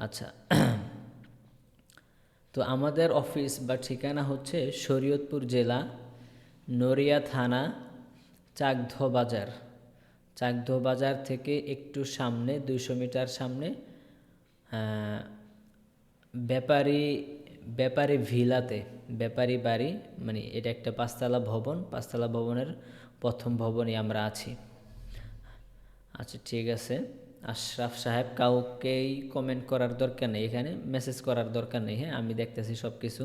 আচ্ছা, তো আমাদের অফিস বা ঠিকানা হচ্ছে শরীয়তপুর জেলা, নড়িয়া থানা, চাকদহ বাজার। চাকদহ বাজার থেকে একটু সামনে 200 মিটার সামনে ব্যাপারী ব্যাপারী ভিলাতে, ব্যাপারী বাড়ি, মানে এটা একটা পাঁচতলা ভবন, পাঁচতলা ভবনের প্রথম ভবনই আমরা আছি। আচ্ছা ঠিক আছে, আশরাফ সাহেব, কাউকেই কমেন্ট করার দরকার নেই, এখানে মেসেজ করার দরকার নেই। হ্যাঁ, আমি দেখতেছি সব কিছু।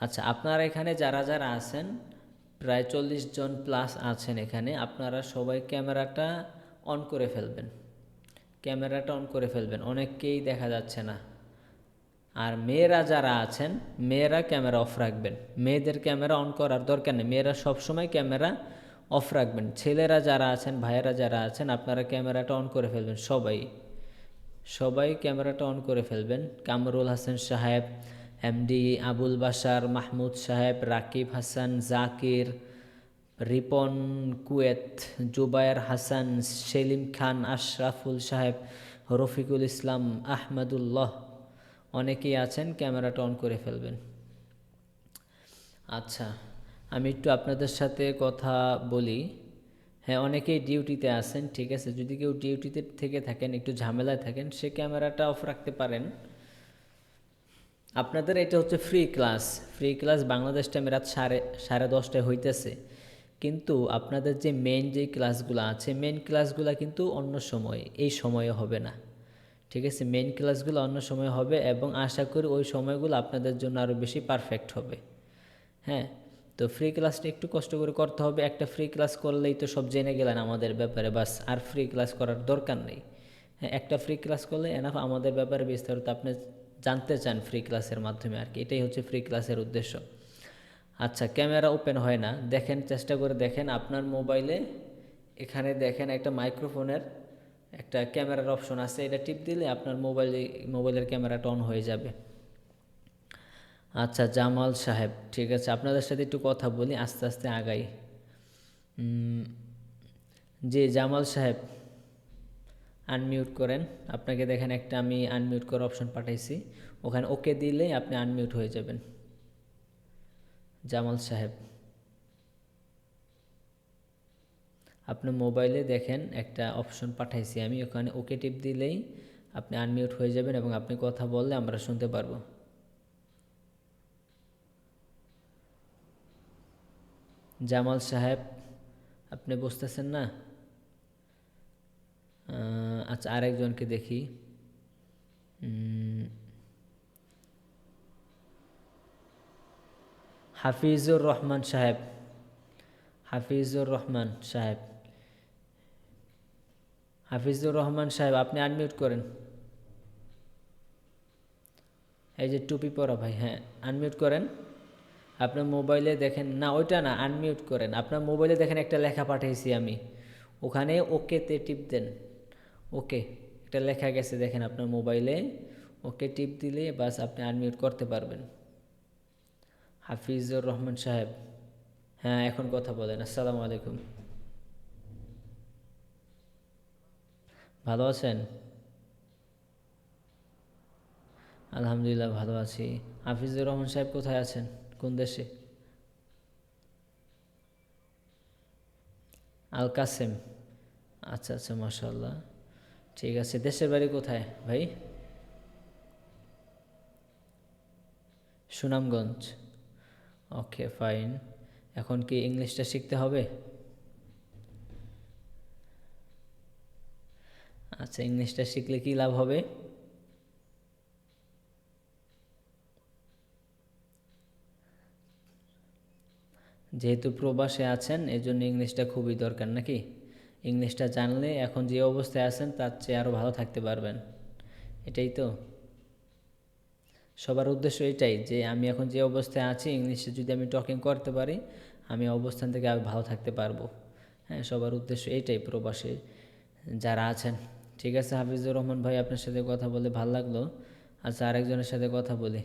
আচ্ছা, আপনারা এখানে যারা যারা আছেন, প্রায় 40 জন প্লাস আছেন এখানে, আপনারা সবাই ক্যামেরাটা অন করে ফেলবেন। ক্যামেরাটা অন করে ফেলবেন, অনেককেই দেখা যাচ্ছে না। আর মেয়েরা যারা আছেন, মেয়েরা ক্যামেরা অফ রাখবেন। মেয়েদের ক্যামেরা অন করার দরকার নেই, মেয়েরা সবসময় ক্যামেরা অফ রাখবেন। ছেলেরা যারা আছেন, ভাইয়েরা যারা আছেন, আপনারা ক্যামেরাটা অন করে ফেলবেন। সবাই সবাই ক্যামেরাটা অন করে ফেলবেন। কামরুল হাসান সাহেব, এমডি আবুল বাশার, মাহমুদ সাহেব, রাকিব হাসান, জাকির, রিপন, কুয়েত, জুবায়ের হাসান, সেলিম খান, আশরাফুল সাহেব, রফিকুল ইসলাম, আহমদুল্লাহ, অনেকেই আছেন, ক্যামেরাটা অন করে ফেলবেন। আচ্ছা, আমি একটু আপনাদের সাথে কথা বলি। হ্যাঁ, অনেকেই ডিউটিতে আছেন, ঠিক আছে। যদি কেউ ডিউটিতে থেকে থাকেন, একটু ঝামেলায় থাকেন, সে ক্যামেরাটা অফ রাখতে পারেন। আপনাদের এটা হচ্ছে free class. Free class Bangladesh টাইমে রাত সাড়ে 10টায় হইতেছে, কিন্তু আপনাদের যে মেইন যে ক্লাসগুলো আছে, মেইন ক্লাসগুলো কিন্তু অন্য সময়, এই সময়ে হবে না, ঠিক আছে। মেইন ক্লাসগুলো অন্য সময় হবে, এবং আশা করি ওই সময়গুলো আপনাদের জন্য আরও বেশি পারফেক্ট হবে। হ্যাঁ, তো ফ্রি ক্লাসটা একটু কষ্ট করে করতে হবে। একটা ফ্রি ক্লাস করলেই তো সব জেনে গেলেন আমাদের ব্যাপারে, বাস আর ফ্রি ক্লাস করার দরকার নেই। হ্যাঁ, একটা ফ্রি ক্লাস করলে এনাফ, আমাদের ব্যাপারে বিস্তারিত আপনি জানতে চান ফ্রি ক্লাসের মাধ্যমে আর কি, এটাই হচ্ছে ফ্রি ক্লাসের উদ্দেশ্য। আচ্ছা, ক্যামেরা ওপেন হয় না, দেখেন, চেষ্টা করে দেখেন আপনার মোবাইলে। এখানে দেখেন একটা মাইক্রোফোনের একটা ক্যামেরার অপশন আছে, এটা টিপ দিলে আপনার মোবাইলের ক্যামেরাটা অন হয়ে যাবে। আচ্ছা জামাল সাহেব, ঠিক আছে, আপনাদের সাথে একটু কথা বলি, আস্তে আস্তে আগাই। জি জামাল সাহেব, আনমিউট করেন। আপনাকে দেখেন একটা আমি আনমিউট করার অপশন পাঠাইছি, ওখানে ওকে দিলে আপনি আনমিউট হয়ে যাবেন। জামাল সাহেব, আপনার মোবাইলে দেখেন একটা অপশন পাঠাইছি আমি, ওখানে ওকে টিপ দিলেই আপনি আনমিউট হয়ে যাবেন, এবং আপনি কথা বললে আমরা শুনতে পারবো। জামাল সাহেব, আপনি বুঝতেছেন না? আচ্ছা, আরেকজনকে দেখি। হাফিজুর রহমান সাহেব, হাফিজুর রহমান সাহেব, হাফিজুর রহমান সাহেব, আপনি আনমিউট করেন। এই যে টুপি পরা ভাই, হ্যাঁ, আনমিউট করেন। আপনার মোবাইলে দেখেন না, ওইটা না, আনমিউট করেন। আপনার মোবাইলে দেখেন একটা লেখা পাঠাইছি আমি, ওখানে ওকেতে টিপ দেন। ওকে, একটা লেখা গেছে দেখেন আপনার মোবাইলে, ওকে টিপ দিলে বাস আপনি আনমিউট করতে পারবেন। হাফিজুর রহমান সাহেব, হ্যাঁ এখন কথা বলেন। আসসালামু আলাইকুম, ভালো আছেন? আলহামদুলিল্লাহ ভালো আছি। হাফিজুর রহমান সাহেব কোথায় আছেন, কোন দেশে? আল কাসেম, আচ্ছা আচ্ছা, মাশাল্লাহ, ঠিক আছে। দেশের বাড়ি কোথায় ভাই? Sunamganj, okay fine. এখন কি ইংলিশটা শিখতে হবে? আচ্ছা, ইংলিশটা শিখলে কি লাভ হবে? যেহেতু প্রবাসে আছেন, এজন্য ইংলিশটা খুবই দরকার নাকি? ইংলিশটা জানলে এখন যে অবস্থায় আছেন তার চেয়ে আরও ভালো থাকতে পারবেন, এটাই তো সবার উদ্দেশ্য। এটাই যে আমি এখন যে অবস্থায় আছি, ইংলিশে যদি আমি টকিং করতে পারি, আমি অবস্থান থেকে আরও ভালো থাকতে পারবো। হ্যাঁ, সবার উদ্দেশ্য এইটাই, প্রবাসে যারা আছেন। ঠিক আছে হাফিজুর রহমান ভাই, আপনার সাথে কথা বলে ভালো লাগলো। আচ্ছা, আরেকজনের সাথে কথা বলি।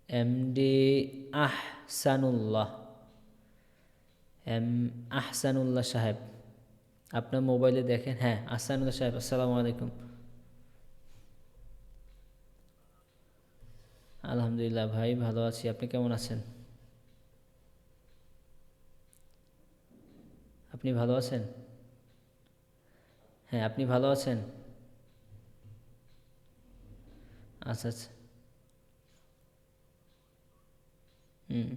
এমডি আহসানুল্লাহ, এম আহসানুল্লাহ সাহেব, আপনার মোবাইলে দেখেন। হ্যাঁ, আহসানুল্লাহ সাহেব, আসসালামু আলাইকুম। আলহামদুলিল্লাহ ভাই, ভালো আছি। আপনি কেমন আছেন? আপনি ভালো আছেন? হ্যাঁ, আপনি ভালো আছেন? আচ্ছা আচ্ছা। হুম।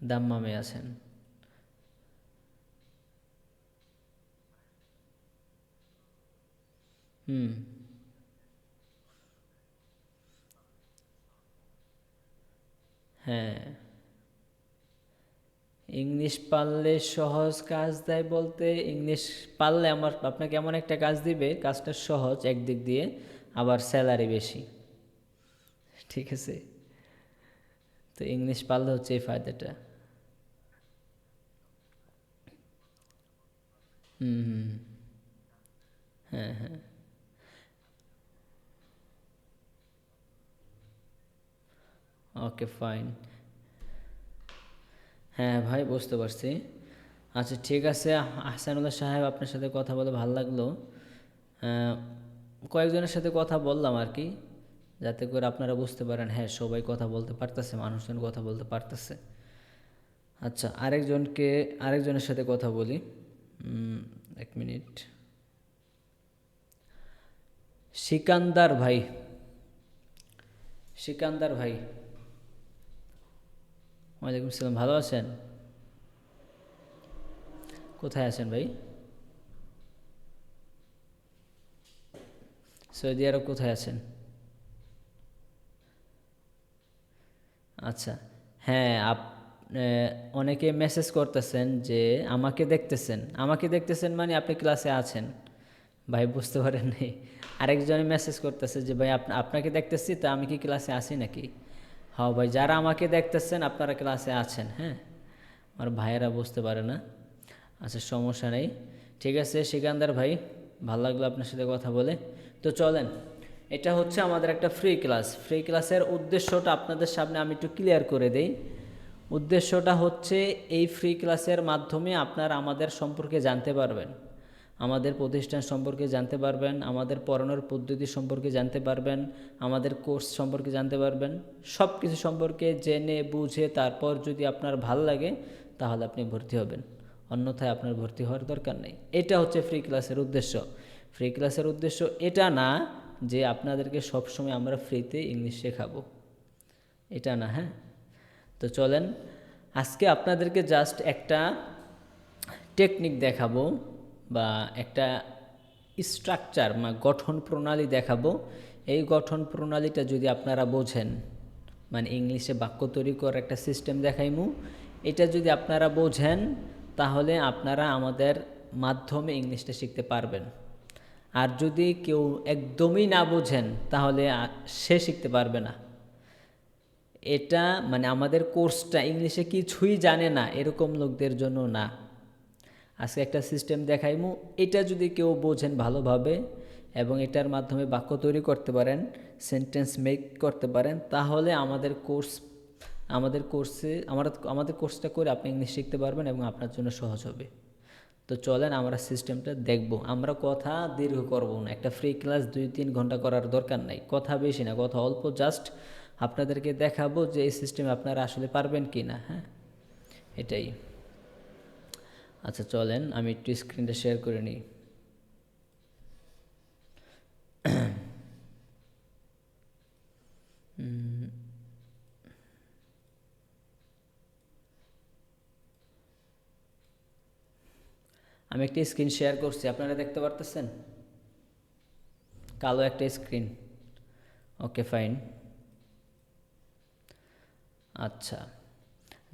দাম্মামে আছেন। হুম। হ্যাঁ, ইংলিশ পারলে সহজ কাজ দেয় বলতে, ইংলিশ পারলে আমার আপনাকে এমন একটা কাজ দিবে, কাজটা সহজ একদিক দিয়ে, আবার স্যালারি বেশি। ঠিক আছে? তো ইংলিশ পারলে হচ্ছে এই ফায়দাটা। হুম হুম। হ্যাঁ হ্যাঁ। Okay fine. হ্যাঁ ভাই, বুঝতে পারছি। আচ্ছা ঠিক আছে, আহসানুল্লাহ সাহেব, আপনার সাথে কথা বলে ভালো লাগলো। আহ, কয়েকজনের সাথে কথা বললাম আর কি, যাতে করে আপনারা বুঝতে পারেন হ্যাঁ সবাই কথা বলতে পারতেছে, মানুষজন কথা বলতে পারতেছে। আচ্ছা, আরেকজনের সাথে কথা বলি। উম, এক মিনিট। সিকান্দার ভাই। সিকান্দার ভাই, ওয়ালাইকুম সালাম, ভালো আছেন? কোথায় আছেন ভাই? সৌদি আরব কোথায় আছেন? আচ্ছা। হ্যাঁ, অনেকে মেসেজ করতেছেন যে আমাকে দেখতেছেন মানে আপনি ক্লাসে আছেন। ভাই বুঝতে পারেন নাই। আরেকজনে মেসেজ করতেছে যে ভাই আপনাকে দেখতেছি, তা আমি কি ক্লাসে আছি নাকি? হ্যাঁ ভাই, যারা আমাকে দেখতেছেন আপনারা ক্লাসে আছেন। হ্যাঁ, আমার ভাইয়েরা বুঝতে পারে না। আচ্ছা, সমস্যা নেই। ঠিক আছে সিকান্দার ভাই, ভালো লাগলো আপনার সাথে কথা বলে। তো চলেন, এটা হচ্ছে আমাদের একটা ফ্রি ক্লাস। ফ্রি ক্লাসের উদ্দেশ্যটা আপনাদের সামনে আমি একটু ক্লিয়ার করে দেই। উদ্দেশ্যটা হচ্ছে, এই ফ্রি ক্লাসের মাধ্যমে আপনারা আমাদের সম্পর্কে জানতে পারবেন, আমাদের প্রতিষ্ঠান সম্পর্কে জানতে পারবেন, আমাদের পড়ানোর পদ্ধতি সম্পর্কে জানতে পারবেন, আমাদের কোর্স সম্পর্কে জানতে পারবেন। সব কিছু সম্পর্কে জেনে বুঝে তারপর যদি আপনার ভালো লাগে তাহলে আপনি ভর্তি হবেন, অন্যথায় আপনার ভর্তি হওয়ার দরকার নেই। এটা হচ্ছে ফ্রি ক্লাসের উদ্দেশ্য। ফ্রি ক্লাসের উদ্দেশ্য এটা না যে আপনাদেরকে সবসময় আমরা ফ্রিতে ইংলিশ শেখাবো, এটা না। হ্যাঁ, তো চলেন, আজকে আপনাদেরকে জাস্ট একটা টেকনিক দেখাবো, বা একটা স্ট্রাকচার বা গঠন প্রণালী দেখাবো। এই গঠন প্রণালীটা যদি আপনারা বোঝেন, মানে ইংলিশে বাক্য তৈরি করার একটা সিস্টেম দেখাইমু, এটা যদি আপনারা বোঝেন তাহলে আপনারা আমাদের মাধ্যমে ইংলিশটা শিখতে পারবেন। আর যদি কেউ একদমই না বোঝেন তাহলে সে শিখতে পারবে না। এটা মানে আমাদের কোর্সটা ইংলিশে কিছুই জানে না এরকম লোকদের জন্য না। আজকে একটা সিস্টেম দেখাইমু, এটা যদি কেউ বোঝেন ভালোভাবে এবং এটার মাধ্যমে বাক্য তৈরি করতে পারেন, সেন্টেন্স মেক করতে পারেন, তাহলে আমাদের কোর্সটা করে আপনি ইংলিশ শিখতে পারবেন এবং আপনার জন্য সহজ হবে। তো চলেন আমরা সিস্টেমটা দেখব। আমরা কথা দীর্ঘ করব না, একটা ফ্রি ক্লাস 2-3 ঘন্টা করার দরকার নাই, কথা বেশি না, কথা অল্প, জাস্ট আপনাদেরকে দেখাবো যে এই সিস্টেমে আপনারা আসলে পারবেন কি না। হ্যাঁ, এটাই। আচ্ছা চলেন, আমি একটু স্ক্রিনটা শেয়ার করে নিই। আমি একটা স্ক্রিন শেয়ার করছি, আপনারা দেখতে পারতেছেন? কালো একটা স্ক্রিন। Okay fine. আচ্ছা,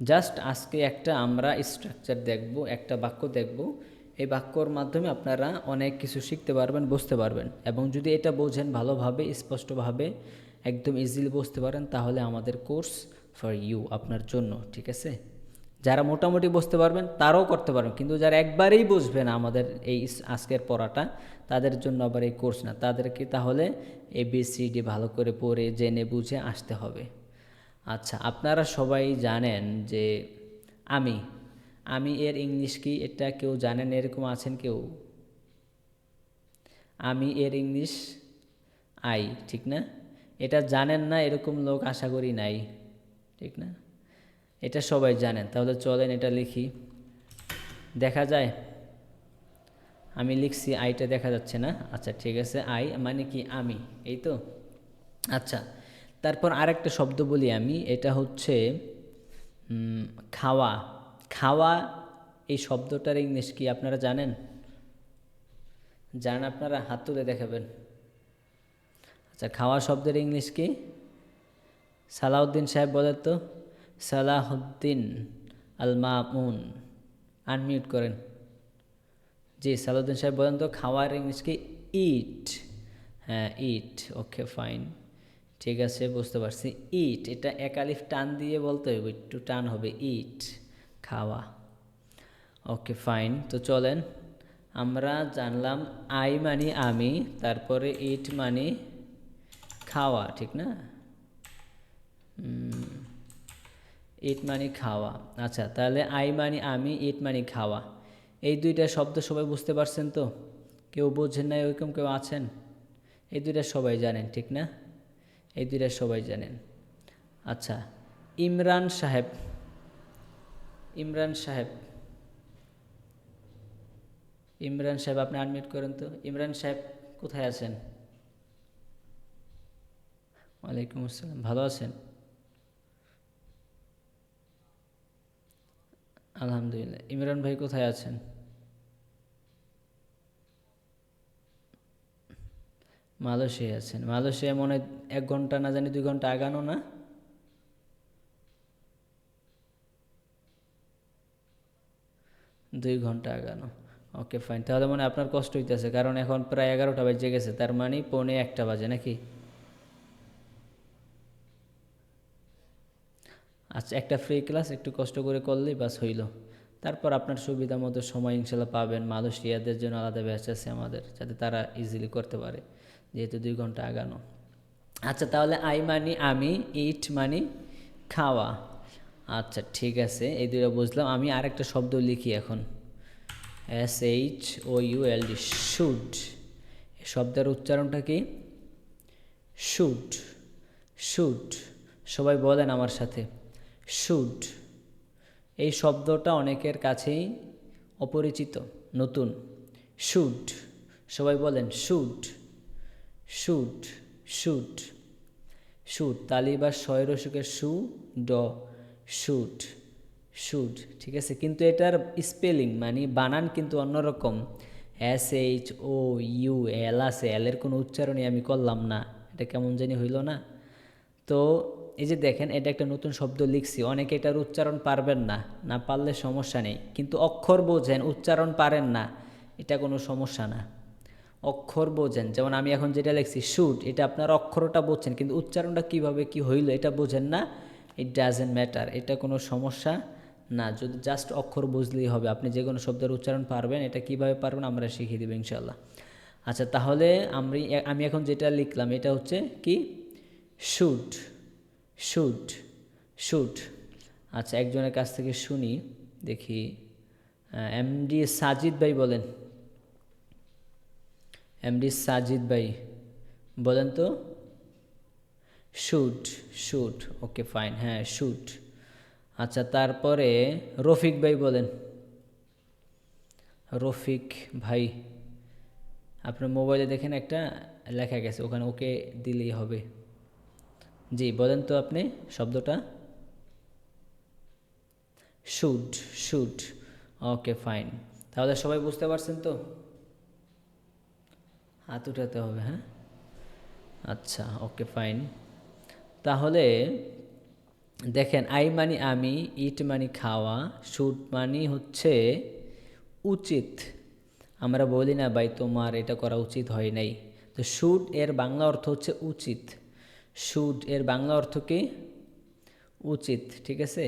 জাস্ট আজকে একটা আমরা স্ট্রাকচার দেখব, একটা বাক্য দেখব। এই বাক্যর মাধ্যমে আপনারা অনেক কিছু শিখতে পারবেন, বুঝতে পারবেন, এবং যদি এটা বোঝেন ভালোভাবে, স্পষ্টভাবে, একদম ইজিলি বুঝতে পারেন, তাহলে আমাদের কোর্স ফর ইউ, আপনার জন্য। ঠিক আছে? যারা মোটামুটি বুঝতে পারবেন তারাও করতে পারবেন, কিন্তু যারা একবারেই বুঝবে না আমাদের এই আজকের পড়াটা, তাদের জন্য আবার এই কোর্স না। তাদেরকে তাহলে ABCD ভালো করে পড়ে জেনে বুঝে আসতে হবে। আচ্ছা, আপনারা সবাই জানেন যে আমি আমি এর ইংলিশ কি, এটা কেউ জানেন? এরকম আছেন কেউ? আমি এর ইংলিশ আই, ঠিক না? এটা জানেন না এরকম লোক আশা করি নাই, ঠিক না? এটা সবাই জানেন। তাহলে চলেন এটা লিখি। দেখা যায়? আমি লিখছি, আইটা দেখা যাচ্ছে না। আচ্ছা ঠিক আছে, আই মানে কি আমি, এই তো। আচ্ছা, তারপর আরেকটা শব্দ বলি আমি, এটা হচ্ছে খাওয়া। খাওয়া এই শব্দটার ইংলিশ কি আপনারা জানেন? জানেন আপনারা? হাত তুলে দেখাবেন। আচ্ছা, খাওয়া শব্দের ইংলিশ কি? সালাউদ্দিন সাহেব বলেন তো। সালাহুদ্দিন আল মামুন, আনমিউট করেন। জি সালাউদ্দিন সাহেব বলেন তো খাওয়ার ইংলিশ কি? ইট। হ্যাঁ ইট, ওকে ফাইন, ঠিক আছে বুঝতে পারছি। ইট, এটা একালিফ টান দিয়ে বলতে হবে, একটু টান হবে। ইট, খাওয়া। ওকে ফাইন, তো চলেন আমরা জানলাম আই মানে আমি, তারপরে ইট মানে খাওয়া, ঠিক না? ইট মানে খাওয়া। আচ্ছা, তাহলে আই মানে আমি, ইট মানে খাওয়া, এই দুইটা শব্দ সবাই বুঝতে পারছেন তো? কেউ বোঝেন না ওইরকম কেউ আছেন? এই দুইটা সবাই জানেন, ঠিক না? এই দুইটা সবাই জানেন। আচ্ছা, ইমরান সাহেব, ইমরান সাহেব, ইমরান সাহেব আপনি আনমিউট করেন তো। ইমরান সাহেব কোথায় আছেন? ওয়ালাইকুম আসসালাম, ভালো আছেন? আলহামদুলিল্লাহ। ইমরান ভাই কোথায় আছেন? মালয়েশিয়ায় আছেন। মালয়েশিয়া মনে হয় 1 ঘন্টা না জানি 2 ঘন্টা আগানো না? 2 ঘন্টা আগানো, ওকে ফাইন। তাহলে মানে আপনার কষ্ট হইতেছে, কারণ এখন প্রায় 11টা বাজে গেছে, তার মানে 1:45 বাজে নাকি? আচ্ছা, একটা ফ্রি ক্লাস একটু কষ্ট করে করলেই বাস হইল। তারপর আপনার সুবিধা মতো সময় ইনশাল্লাহ পাবেন। মালয়েশিয়াদের জন্য আলাদা ব্যাচ আছে আমাদের, যাতে তারা ইজিলি করতে পারে, যেহেতু 2 ঘন্টা আগানো। আচ্ছা, তাহলে আই মানি আমি, ইট মানি খাওয়া। আচ্ছা ঠিক আছে, এই দুটো বুঝলাম। আমি আরেকটা শব্দ লিখি এখন, SHOULD, শুড। শব্দের উচ্চারণটা কি? Should, should. সবাই বলেন আমার সাথে, শুড। এই শব্দটা অনেকের কাছেই অপরিচিত, নতুন। শুড, সবাই বলেন শুড, শুড, শুড, শুড। তালি বা শয়ের সু, ড, শুড, শুড, ঠিক আছে। কিন্তু এটার স্পেলিং মানে বানান কিন্তু অন্যরকম। SHOUL আছে, এলের কোনো উচ্চারণই আমি করলাম না, এটা কেমন জানি হইল না? তো এই যে দেখেন, এটা একটা নতুন শব্দ লিখছি, অনেকে এটার উচ্চারণ পারবেন না, না পারলে সমস্যা নেই, কিন্তু অক্ষর বোঝেন, উচ্চারণ পারেন না, এটা কোনো সমস্যা না। অক্ষর বোঝেন, যেমন আমি এখন যেটা লিখছি শুড, এটা আপনার অক্ষরটা বুঝছেন, কিন্তু উচ্চারণটা কিভাবে কি হইল এটা বোঝেন না। ইট ডাজেন্ট ম্যাটার, এটা কোনো সমস্যা না, যদি জাস্ট অক্ষর বুঝলেই হবে। আপনি যে কোনো শব্দের উচ্চারণ পারবেন, এটা কিভাবে পারবেন আমরা শিখিয়ে দেবো ইনশাল্লাহ। আচ্ছা, তাহলে আমি এখন যেটা লিখলাম এটা হচ্ছে কি? Should, should, should. আচ্ছা, একজনের কাছ থেকে শুনি, দেখি। MD সাজিদ ভাই বলেন, MD সাজিদ ভাই বলেন তো। শুড, শুড, ওকে ফাইন, হ্যাঁ শুড। আচ্ছা, তারপরে রফিক ভাই বলেন। রফিক ভাই, আপনার মোবাইলে দেখেন একটা লেখা গেছে, ওখানে ওকে দিলেই হবে। জি বলেন তো আপনি শব্দটা। Should, should, okay fine. তাহলে সবাই বুঝতে পারছেন তো? হাত উঠাতে হবে, হ্যাঁ। আচ্ছা, ওকে ফাইন। তাহলে দেখেন, আই মানি আমি, ইট মানি খাওয়া, শুড মানি হচ্ছে উচিত। আমরা বলি না ভাই তোমার এটা করা উচিত হয় নাই, তো শুড এর বাংলা অর্থ হচ্ছে উচিত। শুড এর বাংলা অর্থ কি? উচিত, ঠিক আছে।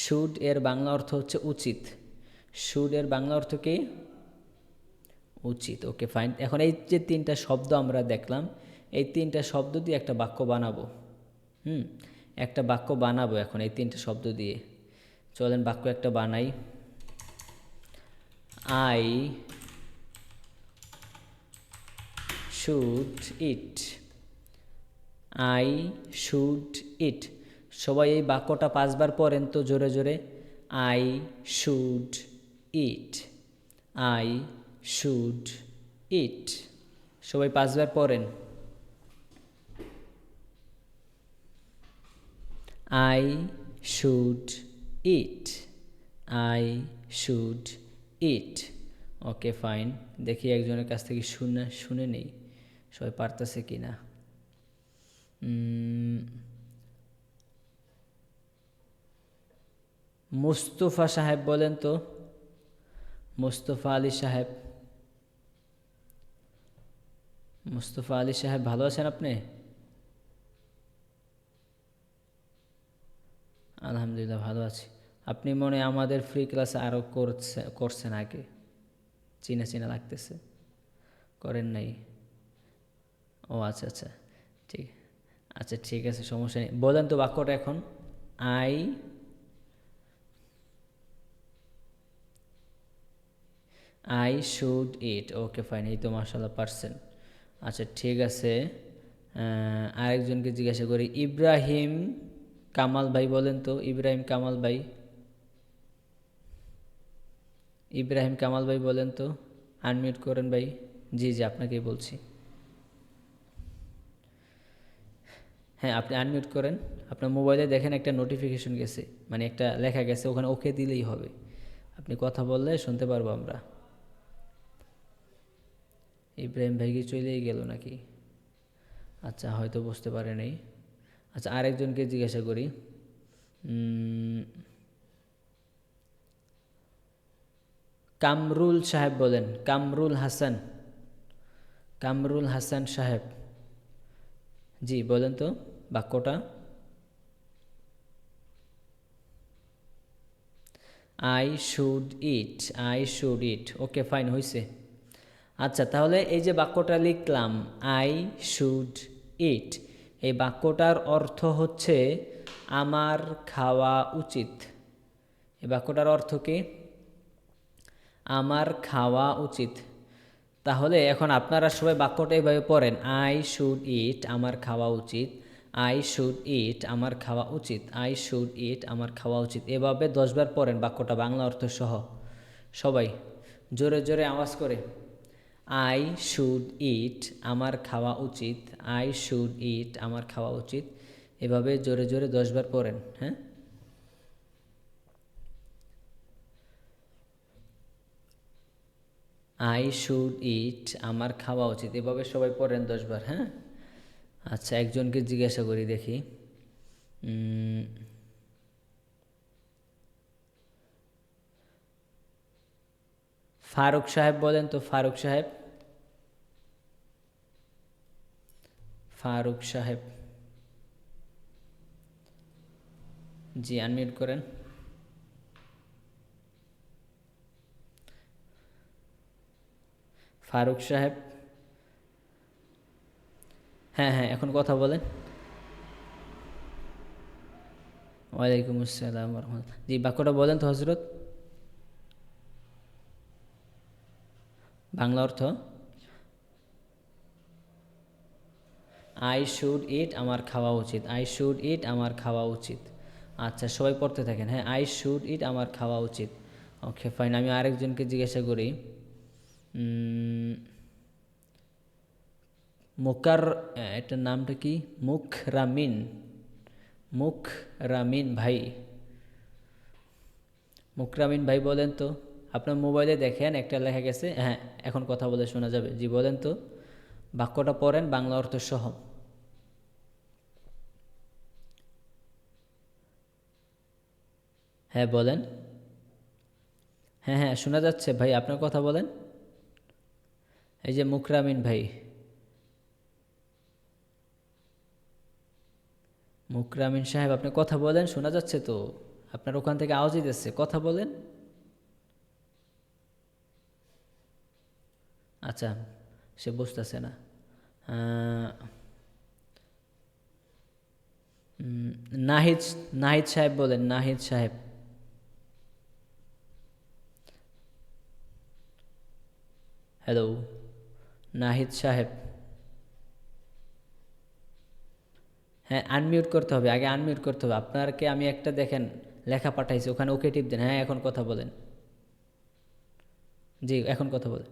শুড এর বাংলা অর্থ হচ্ছে উচিত। শুড এর বাংলা অর্থ কি? উচিত, ওকে ফাইন। এখন এই যে 3টা শব্দ আমরা দেখলাম, এই 3টা শব্দ দিয়ে একটা বাক্য বানাবো। একটা বাক্য বানাবো এখন এই 3টে শব্দ দিয়ে। চলেন বাক্য একটা বানাই। I should eat, I should eat. সবাই এই বাক্যটা 5 বার পড়েন তো জোরে জোরে। I should eat, I should eat. সবাই 5 বার পড়েন। I should eat, I should eat. Okay fine, দেখি একজনের কাছ থেকে শুনে নেই সবাই পারতেছে কি না। মুস্তফা সাহেব বলেন তো, মুস্তফা আলী সাহেব। মুস্তফা আলী সাহেব ভালো আছেন আপনি? আলহামদুলিল্লাহ ভালো আছি। আপনি মনে আমাদের ফ্রি ক্লাসে আরও করছেন আগে, চিনা চিনা লাগতেছে। করেন নাই? ও আচ্ছা আচ্ছা, ঠিক। আচ্ছা ঠিক আছে, সমস্যা নেই। বলেন তো বাক্যটা এখন। I I should eat. Okay fine, এই তো মাশাআল্লাহ পারছেন। আচ্ছা ঠিক আছে, আরেকজনকে জিজ্ঞাসা করি। ইব্রাহিম কামাল ভাই বলেন তো, ইব্রাহিম কামাল ভাই। ইব্রাহিম কামাল ভাই বলেন তো, আনমিউট করেন ভাই। জি জি, আপনাকেই বলছি। হ্যাঁ, আপনি আনমিউট করেন। আপনার মোবাইলে দেখেন একটা নোটিফিকেশন গেছে, মানে একটা লেখা গেছে, ওখানে ওকে দিলেই হবে। আপনি কথা বললে শুনতে পারবো আমরা। ইব্রাহিম ভাই কি চলেই গেল নাকি? আচ্ছা, হয়তো বুঝতে পারে নাই। আচ্ছা, আরেকজনকে জিজ্ঞাসা করি। কামরুল সাহেব বলেন, কামরুল হাসান, কামরুল হাসান সাহেব। জি বলেন তো বাক্যটা। I should eat, I should eat. Okay fine, হয়েছে। আচ্ছা, তাহলে এই যে বাক্যটা লিখলাম আই শুড ইট, এই বাক্যটার অর্থ হচ্ছে আমার খাওয়া উচিত। এই বাক্যটার অর্থ কি? আমার খাওয়া উচিত। তাহলে এখন আপনারা সবাই বাক্যটা এইভাবে পড়েন। আই শুড ইট, আমার খাওয়া উচিত। আই শুড ইট, আমার খাওয়া উচিত। আই শুড ইট, আমার খাওয়া উচিত। এভাবে 10 বার পড়েন বাক্যটা বাংলা অর্থ সহ। সবাই জোরে জোরে আওয়াজ করে। আই শুড ইট, আমার খাওয়া উচিত। আই শুড ইট, আমার খাওয়া উচিত। এভাবে জোরে জোরে 10 বার পড়েন। হ্যাঁ, আই শুড ইট, আমার খাওয়া উচিত। এভাবে সবাই পড়েন 10 বার। হ্যাঁ, আচ্ছা একজনকে জিজ্ঞাসা করি দেখি। ফারুক সাহেব বলেন তো, ফারুক সাহেব। ফারুক সাহেব, জি আনমিউট করেন। ফারুক সাহেব, হ্যাঁ হ্যাঁ, এখন কথা বলেন। ওয়ালাইকুম আসসালাম রহমতুল্লাহ। জি বাক্যটা বলেন তো হজরত, বাংলা অর্থ। আই শুড ইট, আমার খাওয়া উচিত। আই শুড ইট, আমার খাওয়া উচিত। আচ্ছা সবাই পড়তে থাকেন। হ্যাঁ, আই শুড ইট, আমার খাওয়া উচিত। ওকে ফাইন, আমি আরেকজনকে জিজ্ঞাসা করি। মুকার, এটার নামটা কি? মুখরামিন, মুখরামিন ভাই। মুকরামিন ভাই বলেন তো, আপনার মোবাইলে দেখেন একটা লেখা গেছে। হ্যাঁ, এখন কথা বলে শোনা যাবে। জি বলেন তো, বাক্যটা পড়েন বাংলা অর্থ সহ। হ্যাঁ বলেন। হ্যাঁ হ্যাঁ, শোনা যাচ্ছে ভাই, আপনার কথা বলেন। এই যে মুকরামিন ভাই, মুকরামিন সাহেব আপনি কথা বলেন, শোনা যাচ্ছে তো। আপনার ওখান থেকে আওয়াজ দিতেছে, কথা বলেন। আচ্ছা, সে বুঝতেছে না। নাহিদ, নাহিদ সাহেব বলেন, নাহিদ সাহেব। হ্যালো নাহিদ সাহেব। হ্যাঁ আনমিউট করতে হবে, আগে আনমিউট করতে হবে আপনারকে। আমি একটা দেখেন লেখা পাঠাইছি, ওখানে ওকে টিপ দেন। হ্যাঁ এখন কথা বলেন, জি এখন কথা বলেন।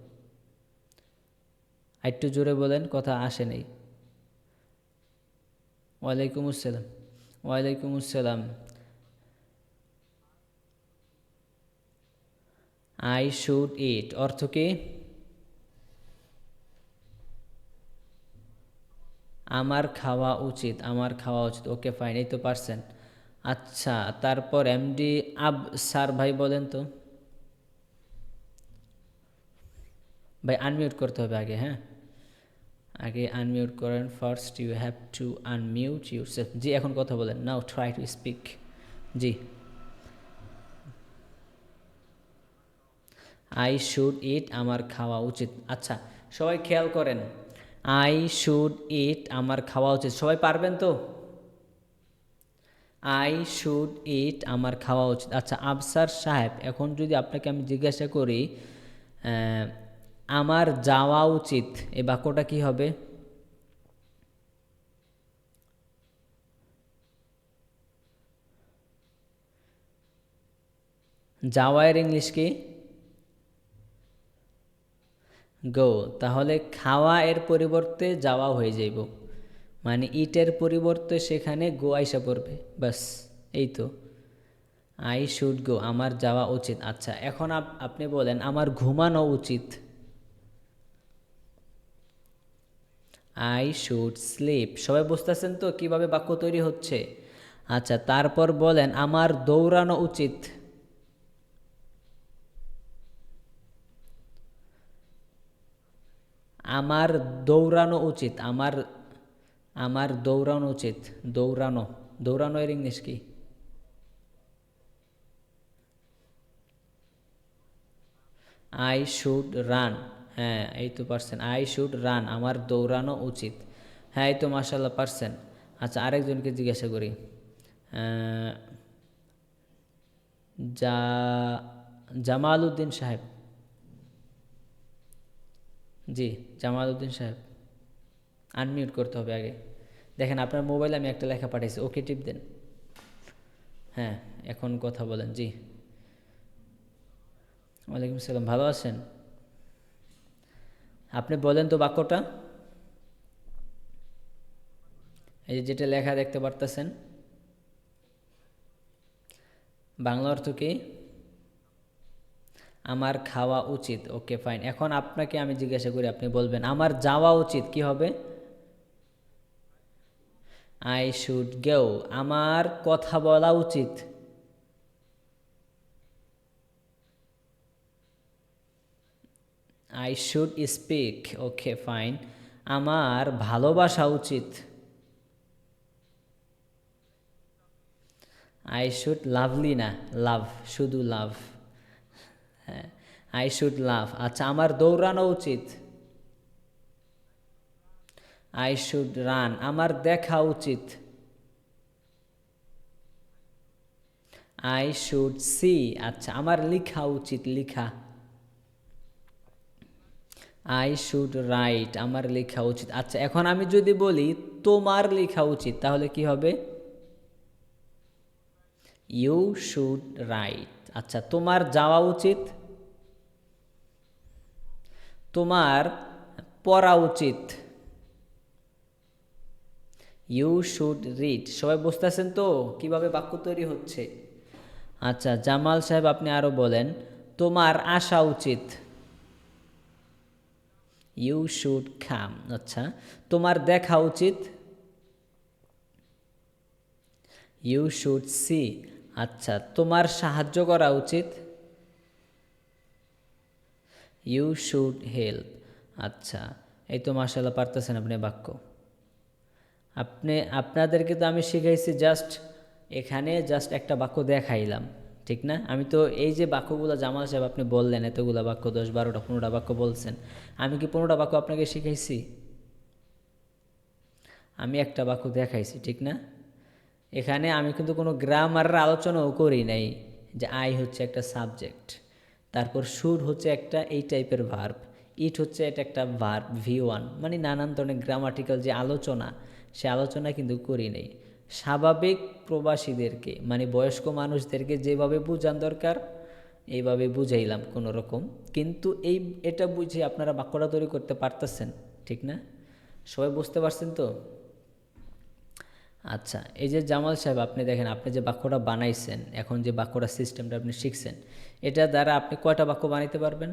একটু জোরে বলেন, কথা আসে নেই। ওয়ালাইকুম আসসালাম। ওয়ালাইকুম আসসালাম। আই শুড ইট অর্থ কি? আমার খাওয়া উচিত, আমার খাওয়া উচিত। ওকে ফাইন, এই তো পারছেন। আচ্ছা তারপর এমডি আব স্যার ভাই বলেন তো। ভাই আনমিউট করতে হবে আগে, হ্যাঁ আগে আনমিউট করেন। First you have to unmute yourself. জি এখন কথা বলেন, নাও ট্রাই টু স্পিক। জি। আই শুড ইট আমার খাওয়া উচিত। আচ্ছা সবাই খেয়াল করেন, আই শুড ইট আমার খাওয়া উচিত, সবাই পারবেন তো? আই শুড ইট আমার খাওয়া উচিত। আচ্ছা আফসার সাহেব, এখন যদি আপনাকে আমি জিজ্ঞাসা করি আমার যাওয়া উচিত, এই বাক্যটা কি হবে? যাওয়ার ইংলিশ কি? গো। তাহলে খাওয়া এর পরিবর্তে যাওয়া হয়ে যাইব, মানে ইটের পরিবর্তে সেখানে গো আইসা পড়বে, বাস এই তো। আই শুড গো আমার যাওয়া উচিত। আচ্ছা এখন আপনি বলেন আমার ঘুমানো উচিত। I should sleep. সবাই বুঝতেছেন তো কিভাবে বাক্য তৈরি হচ্ছে? আচ্ছা তারপর বলেন আমার দৌড়ানো উচিত। আমার দৌড়ানো উচিত, আমার আমার দৌড়ানো উচিত। দৌড়ানো, দৌড়ানো এর ইংলিশ কি? I should run. হ্যাঁ এই তো পারছেন, আই শুড রান আমার দৌড়ানো উচিত। হ্যাঁ এই তো মার্শাল্লাহ পারছেন। আচ্ছা আরেকজনকে জিজ্ঞাসা করি। আহ, জা জামাল উদ্দিন সাহেব। জি জামাল উদ্দিন সাহেব, আনমিউট করতে হবে আগে। দেখেন আপনার মোবাইলে আমি একটা লেখা পাঠাইছি, ওকে টিপ দেন। হ্যাঁ এখন কথা বলেন। জি ওয়ালাইকুম সালাম, ভালো আছেন? আপনি বলেন তো বাক্যটা, এই যে যেটা লেখা দেখতে পারতেছেন, বাংলা অর্থ কি? আমার খাওয়া উচিত। ওকে ফাইন, এখন আপনাকে আমি জিজ্ঞাসা করি, আপনি বলবেন আমার যাওয়া উচিত কি হবে? আই শুড গো আমার কথা বলা উচিত। I should speak. Okay fine, আমার ভালোবাসা উচিত। আই শুড লাভলি না, লাভ, শুধু লাভ। হ্যাঁ আই শুড লাভ। আচ্ছা আমার দৌড়ানো উচিত। আই শুড রান আমার দেখা উচিত। I should see. আচ্ছা আমার লিখা উচিত, লিখা। আই শুড রাইট আমার লেখা উচিত। আচ্ছা এখন আমি যদি বলি তোমার লেখা উচিত, তাহলে কি হবে? You should write. আচ্ছা তোমার যাওয়া উচিত। তোমার পড়া উচিত। You should read. সবাই বুঝতেছেন তো কিভাবে বাক্য তৈরি হচ্ছে? আচ্ছা জামাল সাহেব আপনি আরও বলেন তোমার আসা উচিত। You should come. আচ্ছা তোমার দেখা উচিত। You should see. আচ্ছা তোমার সাহায্য করা উচিত। You should help. আচ্ছা এই তো মাশাআল্লাহ পারতেছেন আপনি বাক্য। আপনাদেরকে তো আমি শিখাইছি জাস্ট, এখানে জাস্ট একটা বাক্য দেখাইলাম, ঠিক না? আমি তো এই যে বাক্যগুলো জামাল সাহেব আপনি বললেন এতগুলো বাক্য, 10 12টা 15টা বাক্য বলছেন, আমি কি 15টা বাক্য আপনাকে শিখাইছি? আমি একটা বাক্য দেখাইছি, ঠিক না? এখানে আমি কিন্তু কোনো গ্রামারের আলোচনাও করি নাই, যে আই হচ্ছে একটা সাবজেক্ট, তারপর শুড হচ্ছে একটা এই টাইপের ভার্ব, ইট হচ্ছে এটা একটা ভার্ব V1, মানে নানান ধরনের গ্রামাটিক্যাল যে আলোচনা, সে আলোচনা কিন্তু করি নেই। স্বাভাবিক প্রবাসীদেরকে মানে বয়স্ক মানুষদেরকে যেভাবে বোঝান দরকার এইভাবে বুঝাইলাম কোনো রকম, কিন্তু এটা বুঝে আপনারা বাক্যটা তৈরি করতে পারতেছেন, ঠিক না? সবাই বুঝতে পারছেন তো? আচ্ছা, এই যে জামাল সাহেব, আপনি দেখেন আপনি যে বাক্যটা বানাইছেন, এখন যে বাক্যটা সিস্টেমটা আপনি শিখছেন, এটা দ্বারা আপনি কয়টা বাক্য বানাইতে পারবেন?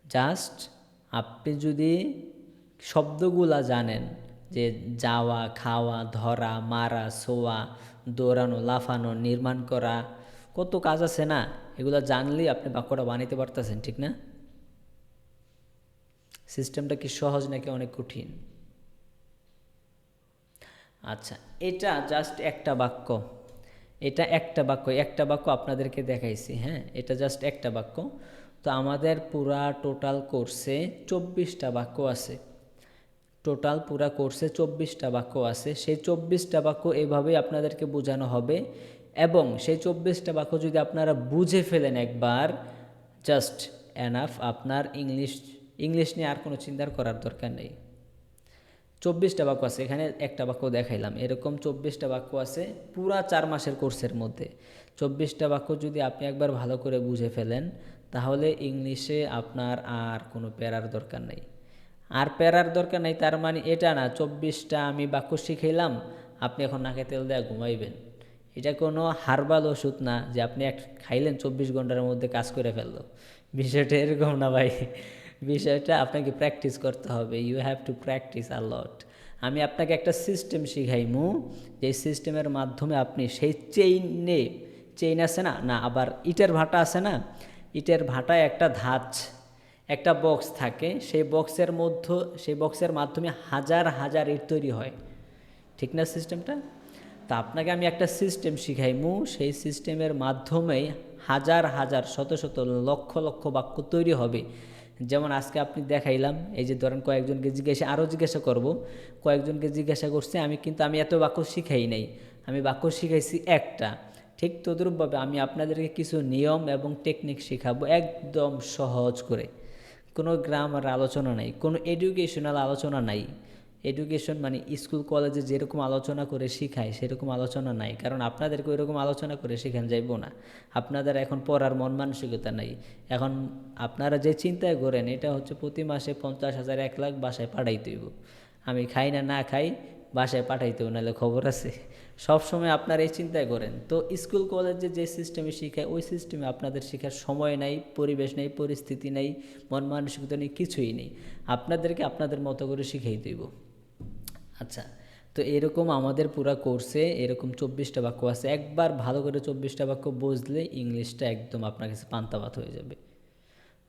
জাস্ট আপনি যদি শব্দগুলা জানেন, যে যাওয়া, খাওয়া, ধরা, মারা, শোয়া, দৌড়ানো, লাফানো, নির্মাণ করা, কত কাজ আছে না, এগুলো জানলেই আপনি বাক্যটা বানাইতে পারতেছেন, ঠিক না? সিস্টেমটা কি সহজ নাকি অনেক কঠিন? আচ্ছা, এটা জাস্ট একটা বাক্য, এটা একটা বাক্য আপনাদেরকে দেখাইছি, হ্যাঁ, এটা জাস্ট একটা বাক্য। তো আমাদের পুরা টোটাল কোর্সে 24টা বাক্য আছে, টোটাল পুরা কোর্সে 24টা বাক্য আছে। সেই 24টা বাক্য এভাবেই আপনাদেরকে বোঝানো হবে, এবং সেই 24টা বাক্য যদি আপনারা বুঝে ফেলেন একবার, জাস্ট এনাফ, আপনার ইংলিশ নিয়ে আর কোনো চিন্তা করার দরকার নেই। 24টা বাক্য আছে, এখানে একটা বাক্য দেখাইলাম, এরকম 24টা বাক্য আছে পুরা 4 মাসের কোর্সের মধ্যে। 24টা বাক্য যদি আপনি একবার ভালো করে বুঝে ফেলেন, তাহলে ইংলিশে আপনার আর কোনো প্যারার দরকার নেই। আর প্যারার দরকার নেই তার মানে এটা না 24টা আমি বাক্য শিখাইলাম, আপনি এখন নাকে তেল দেয়া ঘুমাইবেন। এটা কোনো হার্বাল ওষুধ না যে আপনি খাইলেন 24 ঘন্টার মধ্যে কাজ করে ফেললো, বিষয়টা এরকম না ভাই। বিষয়টা আপনাকে প্র্যাকটিস করতে হবে, ইউ হ্যাভ টু প্র্যাকটিস আ লট। আমি আপনাকে একটা সিস্টেম শিখাইমু, যে সিস্টেমের মাধ্যমে আপনি সেই চেইন আছে না, আবার ইটের ভাটা আছে না, ইটের ভাটায় একটা ধাঁচ, একটা বক্স থাকে, সেই বক্সের মাধ্যমে হাজার হাজার ইট তৈরি হয়, ঠিক না সিস্টেমটা? তা আপনাকে আমি একটা সিস্টেম শিখাইমু, সেই সিস্টেমের মাধ্যমেই হাজার হাজার শত শত লক্ষ লক্ষ বাক্য তৈরি হবে। যেমন আজকে আপনি দেখাইলাম, এই যে ধরেন কয়েকজনকে আরও জিজ্ঞাসা করব, কয়েকজনকে জিজ্ঞাসা করছে, আমি এত বাক্য শিখাই নাই, আমি বাক্য শিখাইছি একটা। ঠিক তদ্রূপভাবে আমি আপনাদেরকে কিছু নিয়ম এবং টেকনিক শেখাবো একদম সহজ করে, কোনো গ্রামার আলোচনা নাই, কোনো এডুকেশনাল আলোচনা নাই। এডুকেশন মানে স্কুল কলেজে যেরকম আলোচনা করে শেখায় সেরকম আলোচনা নাই, কারণ আপনাদেরকে ওইরকম আলোচনা করে শেখানো যাইব না। আপনাদের এখন পড়ার মন মানসিকতা নাই। এখন আপনারা যে চিন্তায় করেন, এটা হচ্ছে প্রতি মাসে 50,000 1 লাখ বাসায় পাঠাইতে হইব। আমি খাই না খাই, বাসায় পাঠাইতে হবে, নাহলে খবর আছে। সব সময় আপনারা এই চিন্তায় করেন। তো স্কুল কলেজে যে সিস্টেমে শেখায়, ওই সিস্টেমে আপনাদের শেখার সময় নাই, পরিবেশ নেই, পরিস্থিতি নেই, মন মানসিকতা নেই, কিছুই নেই। আপনাদেরকে আপনাদের মতো করে শিখাই দেব। আচ্ছা, তো এরকম আমাদের পুরো কোর্সে এরকম 24টা বাক্য আছে। একবার ভালো করে 24টা বাক্য বুঝলে ইংলিশটা একদম আপনার কাছে পান্তা ভাত হয়ে যাবে।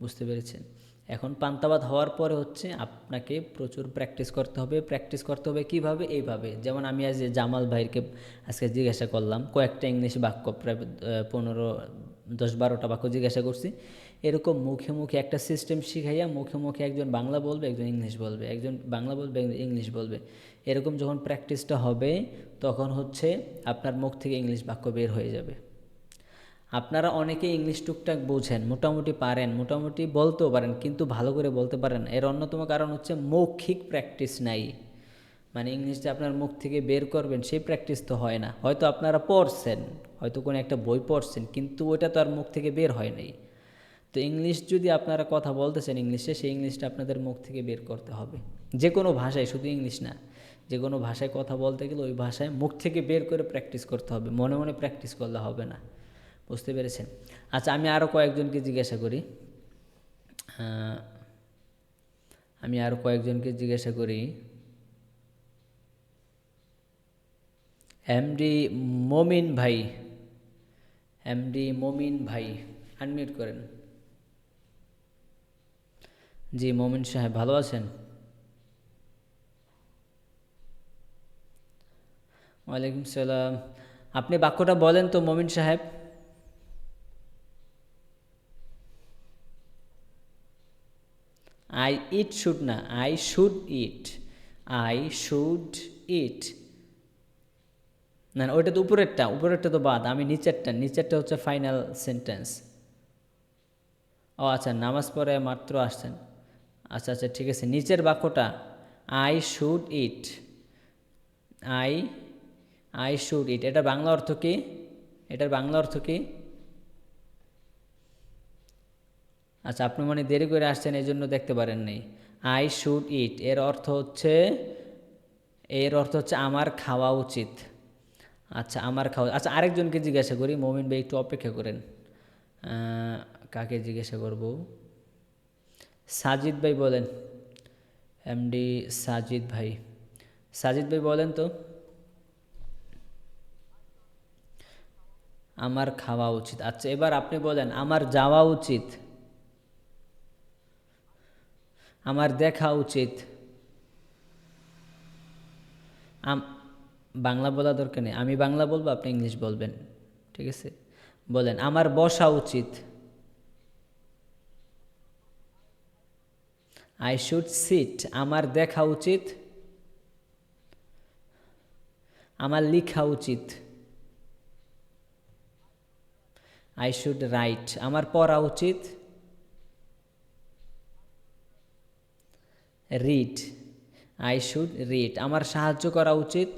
বুঝতে পেরেছেন? এখন পান্তা ভাত হওয়ার পরে হচ্ছে আপনাকে প্রচুর প্র্যাকটিস করতে হবে। প্র্যাকটিস করতে হবে কীভাবে? এইভাবে, যেমন আমি আজ জামাল ভাইকে আজকে জিজ্ঞাসা করলাম কয়েকটা ইংলিশ বাক্য, প্রায় 10-12টা বাক্য জিজ্ঞাসা করছি। এরকম মুখে মুখে একটা সিস্টেম শিখাইয়া মুখে মুখে একজন বাংলা বলবে, একজন ইংলিশ বলবে, একজন বাংলা বলবে, একজন ইংলিশ বলবে। এরকম যখন প্র্যাকটিসটা হবে, তখন হচ্ছে আপনার মুখ থেকে ইংলিশ বাক্য বের হয়ে যাবে। আপনারা অনেকে ইংলিশ টুকটাক বোঝেন, মোটামুটি পারেন, মোটামুটি বলতেও পারেন, কিন্তু ভালো করে বলতে পারেন। এর অন্যতম কারণ হচ্ছে মৌখিক প্র্যাকটিস নাই। মানে ইংলিশ যে আপনার মুখ থেকে বের করবেন সেই প্র্যাকটিস তো হয় না। হয়তো আপনারা পড়ছেন, হয়তো কোনো একটা বই পড়ছেন, কিন্তু ওইটা তো আর মুখ থেকে বের হয় নাই। তো ইংলিশ যদি আপনারা কথা বলতেছেন ইংলিশে, সেই ইংলিশটা আপনাদের মুখ থেকে বের করতে হবে। যে কোনো ভাষায়, শুধু ইংলিশ না, যে কোনো ভাষায় কথা বলতে গেলে ওই ভাষায় মুখ থেকে বের করে প্র্যাকটিস করতে হবে, মনে মনে প্র্যাকটিস করলে হবে না। বুঝতে পেরেছেন? আচ্ছা, আমি আরও কয়েকজনকে জিজ্ঞাসা করি। এমডি মমিন ভাই, আনমিউট করেন। জি মমিন সাহেব, ভালো আছেন? ওয়ালাইকুম সালাম। আপনি বাক্যটা বলেন তো মমিন সাহেব। আই ইট শুড না, I should eat, I should eat. না ওইটা তো উপরেরটা তো বাদ, আমি নিচেরটা হচ্ছে ফাইনাল সেন্টেন্স। ও আচ্ছা, নামাজ পড়ে মাত্র আসছেন। আচ্ছা আচ্ছা, ঠিক আছে। নিচের বাক্যটা I should eat, I I should eat, এটার বাংলা অর্থ কি? এটার বাংলা অর্থ কি? আচ্ছা, আপনি মানে দেরি করে আসছেন এই জন্য দেখতে পারেন নাই। আই শুড ইট এর অর্থ হচ্ছে আমার খাওয়া উচিত। আচ্ছা, আমার খাওয়া। আচ্ছা, আরেকজনকে জিজ্ঞাসা করি, মমিন ভাই একটু অপেক্ষা করেন। কাকে জিজ্ঞাসা করব? সাজিদ ভাই বলেন, এমডি সাজিদ ভাই। সাজিদ ভাই বলেন তো। আমার খাওয়া উচিত। আচ্ছা, এবার আপনি বলেন আমার যাওয়া উচিত, আমার দেখা উচিত। বাংলা বলা দরকার নেই, আমি বাংলা বলবো, আপনি ইংলিশ বলবেন, ঠিক আছে? বলেন আমার বসা উচিত। I should seat. আমার দেখা উচিত, আমার লেখা উচিত। I should write. আমার পড়া উচিত, রিড। I should read. আমার সাহায্য করা উচিত,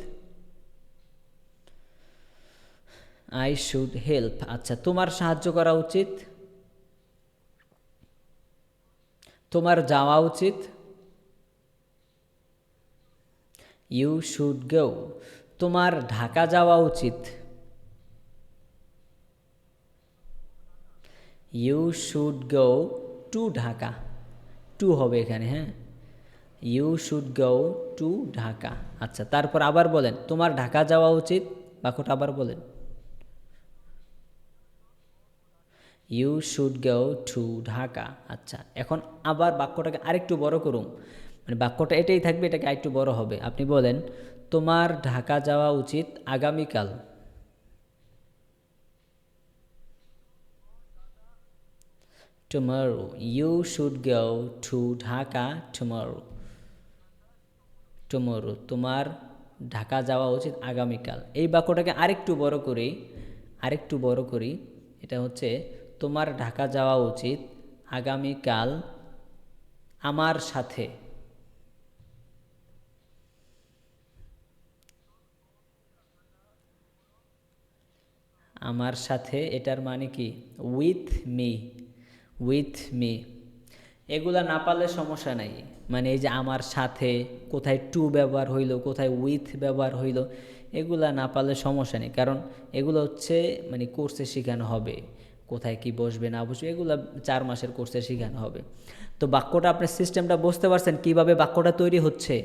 আই শুড হেল্প। আচ্ছা, তোমার সাহায্য করা উচিত, তোমার যাওয়া উচিত, ইউ শুড গো। তোমার ঢাকা যাওয়া উচিত, you should go to Dhaka. To হবে এখানে, হ্যাঁ, you should go to Dhaka. আচ্ছা, তারপর আবার বলেন তোমার ঢাকা যাওয়া উচিত, বাক্যটা আবার বলেন। You should go to Dhaka. আচ্ছা, এখন আবার বাক্যটাকে আরেকটু বড় করুন, মানে বাক্যটা এটাই থাকবে, এটাকে আরেকটু বড় হবে। আপনি বলেন তোমার ঢাকা যাওয়া উচিত আগামীকাল। Tomorrow. You should go to Dhaka tomorrow. Tomorrow, তোমার ঢাকা যাওয়া উচিত আগামীকাল। এই বাক্যটাকে আরেকটু বড় করি। এটা হচ্ছে তোমার ঢাকা যাওয়া উচিত আগামীকাল আমার সাথে। আমার সাথে এটার মানে কি? With me, with me. এগুলা না পারলে সমস্যা নাই, মানে এই যে আমার সাথে কোথায় টু ব্যবহার হইল, কোথায় উইথ ব্যবহার হইল, এগুলা না পারলে সমস্যা নেই, কারণ এগুলো হচ্ছে মানে কোর্সে শেখানো হবে, কোথায় কি বসবে না বসবে এগুলা 4 মাসের কোর্সে শেখানো হবে। তো বাক্যটা আপনার সিস্টেমটা বুঝতে পারছেন কিভাবে বাক্যটা তৈরি হচ্ছে?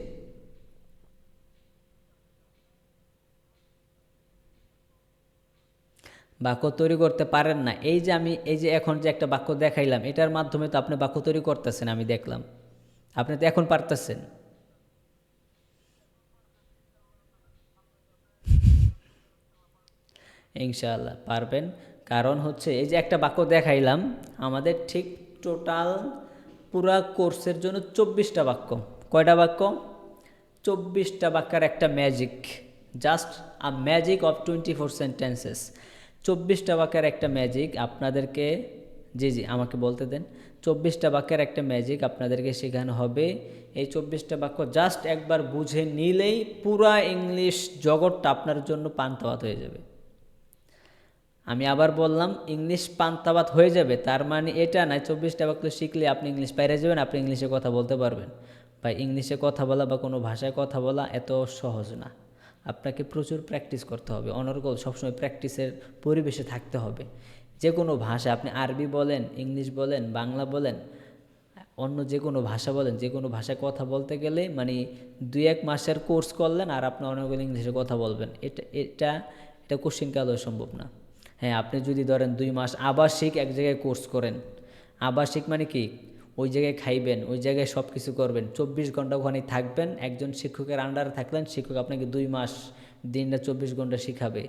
বাক্য তৈরি করতে পারেন না, এই যে এখন যে একটা বাক্য দেখাইলাম এটার মাধ্যমে তো আপনি বাক্য তৈরি করতেছেন, আমি দেখলাম আপনি তো এখন পারতেছেন। ইনশাআল্লাহ পারবেন, কারণ হচ্ছে এই যে একটা বাক্য দেখাইলাম, আমাদের ঠিক টোটাল পুরা কোর্সের জন্য 24টা বাক্য। কয়টা বাক্য? 24টা বাক্যের একটা magic, just a magic of 24 sentences. 24টা বাক্যের একটা ম্যাজিক আপনাদেরকে, জি জি আমাকে বলতে দেন। 24টা বাক্যের একটা ম্যাজিক আপনাদেরকে শেখানো হবে। এই 24টা বাক্য জাস্ট একবার বুঝে নিলেই পুরা ইংলিশ জগৎটা আপনার জন্য পান্তাভাত হয়ে যাবে। আমি আবার বললাম, ইংলিশ পান্তাভাত হয়ে যাবে তার মানে এটা নয় 24টা বাক্য শিখলে আপনি ইংলিশ বাইরে যাবেন, আপনি ইংলিশে কথা বলতে পারবেন। বা ইংলিশে কথা বলা বা কোনো ভাষায় কথা বলা এত সহজ না, আপনাকে প্রচুর প্র্যাকটিস করতে হবে, অনর্গল সবসময় প্র্যাকটিসের পরিবেশে থাকতে হবে। যে কোনো ভাষা, আপনি আরবি বলেন, ইংলিশ বলেন, বাংলা বলেন, অন্য যে কোনো ভাষা বলেন, যে কোনো ভাষায় কথা বলতে গেলে মানে 2-1 মাসের কোর্স করলেন আর আপনি অনর্গল ইংলিশে কথা বলবেন, এটা এটা এটা কোশ্চিনকালেও সম্ভব না। হ্যাঁ, আপনি যদি ধরেন 2 মাস আবাসিক এক জায়গায় কোর্স করেন, আবাসিক মানে কি, ওই জায়গায় খাইবেন, ওই জায়গায় সব কিছু করবেন, 24 ঘন্টা ওখানে থাকবেন, একজন শিক্ষকের আন্ডারে থাকলেন, শিক্ষক আপনাকে 2 মাস দিনটা 24 ঘন্টা শিখাবে,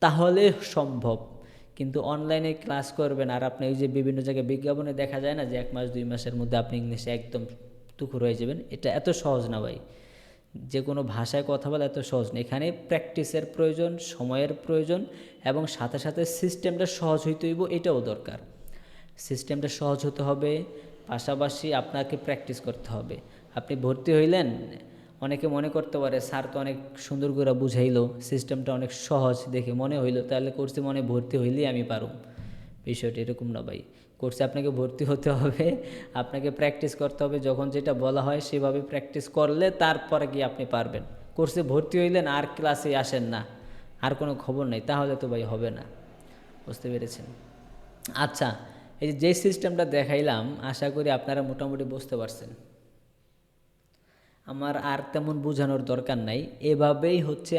তাহলে সম্ভব। কিন্তু অনলাইনে ক্লাস করবেন আর আপনি ওই যে বিভিন্ন জায়গায় বিজ্ঞাপনে দেখা যায় না যে 1 মাস 2 মাসের মধ্যে আপনি ইংলিশে একদম তুখুর হয়ে যাবেন, এটা এত সহজ না ভাই। যে কোনো ভাষায় কথা বলা এত সহজ না, এখানে প্র্যাকটিসের প্রয়োজন, সময়ের প্রয়োজন, এবং সাথে সাথে সিস্টেমটা সহজ হইতে হইব, এটাও দরকার। সিস্টেমটা সহজ হতে হবে, পাশাপাশি আপনাকে প্র্যাকটিস করতে হবে। আপনি ভর্তি হইলেন, অনেকে মনে করতে পারে স্যার তো অনেক সুন্দর করে বুঝাইলো, সিস্টেমটা অনেক সহজ দেখে মনে হইলো, তাহলে কোর্সে মনে ভর্তি হইলেই আমি পারুম। বিষয়টা এরকম না ভাই। কোর্সে আপনাকে ভর্তি হতে হবে, আপনাকে প্র্যাকটিস করতে হবে, যখন যেটা বলা হয় সেভাবে প্র্যাকটিস করলে তারপরে গিয়ে আপনি পারবেন। কোর্সে ভর্তি হইলেন আর ক্লাসে আসেন না, আর কোনো খবর নেই, তাহলে তো ভাই হবে না। বুঝতে পেরেছেন? আচ্ছা, এই যে সিস্টেমটা দেখাইলাম, আশা করি আপনারা মোটামুটি বুঝতে পারছেন। আমার আর তেমন বোঝানোর দরকার নাই, এভাবেই হচ্ছে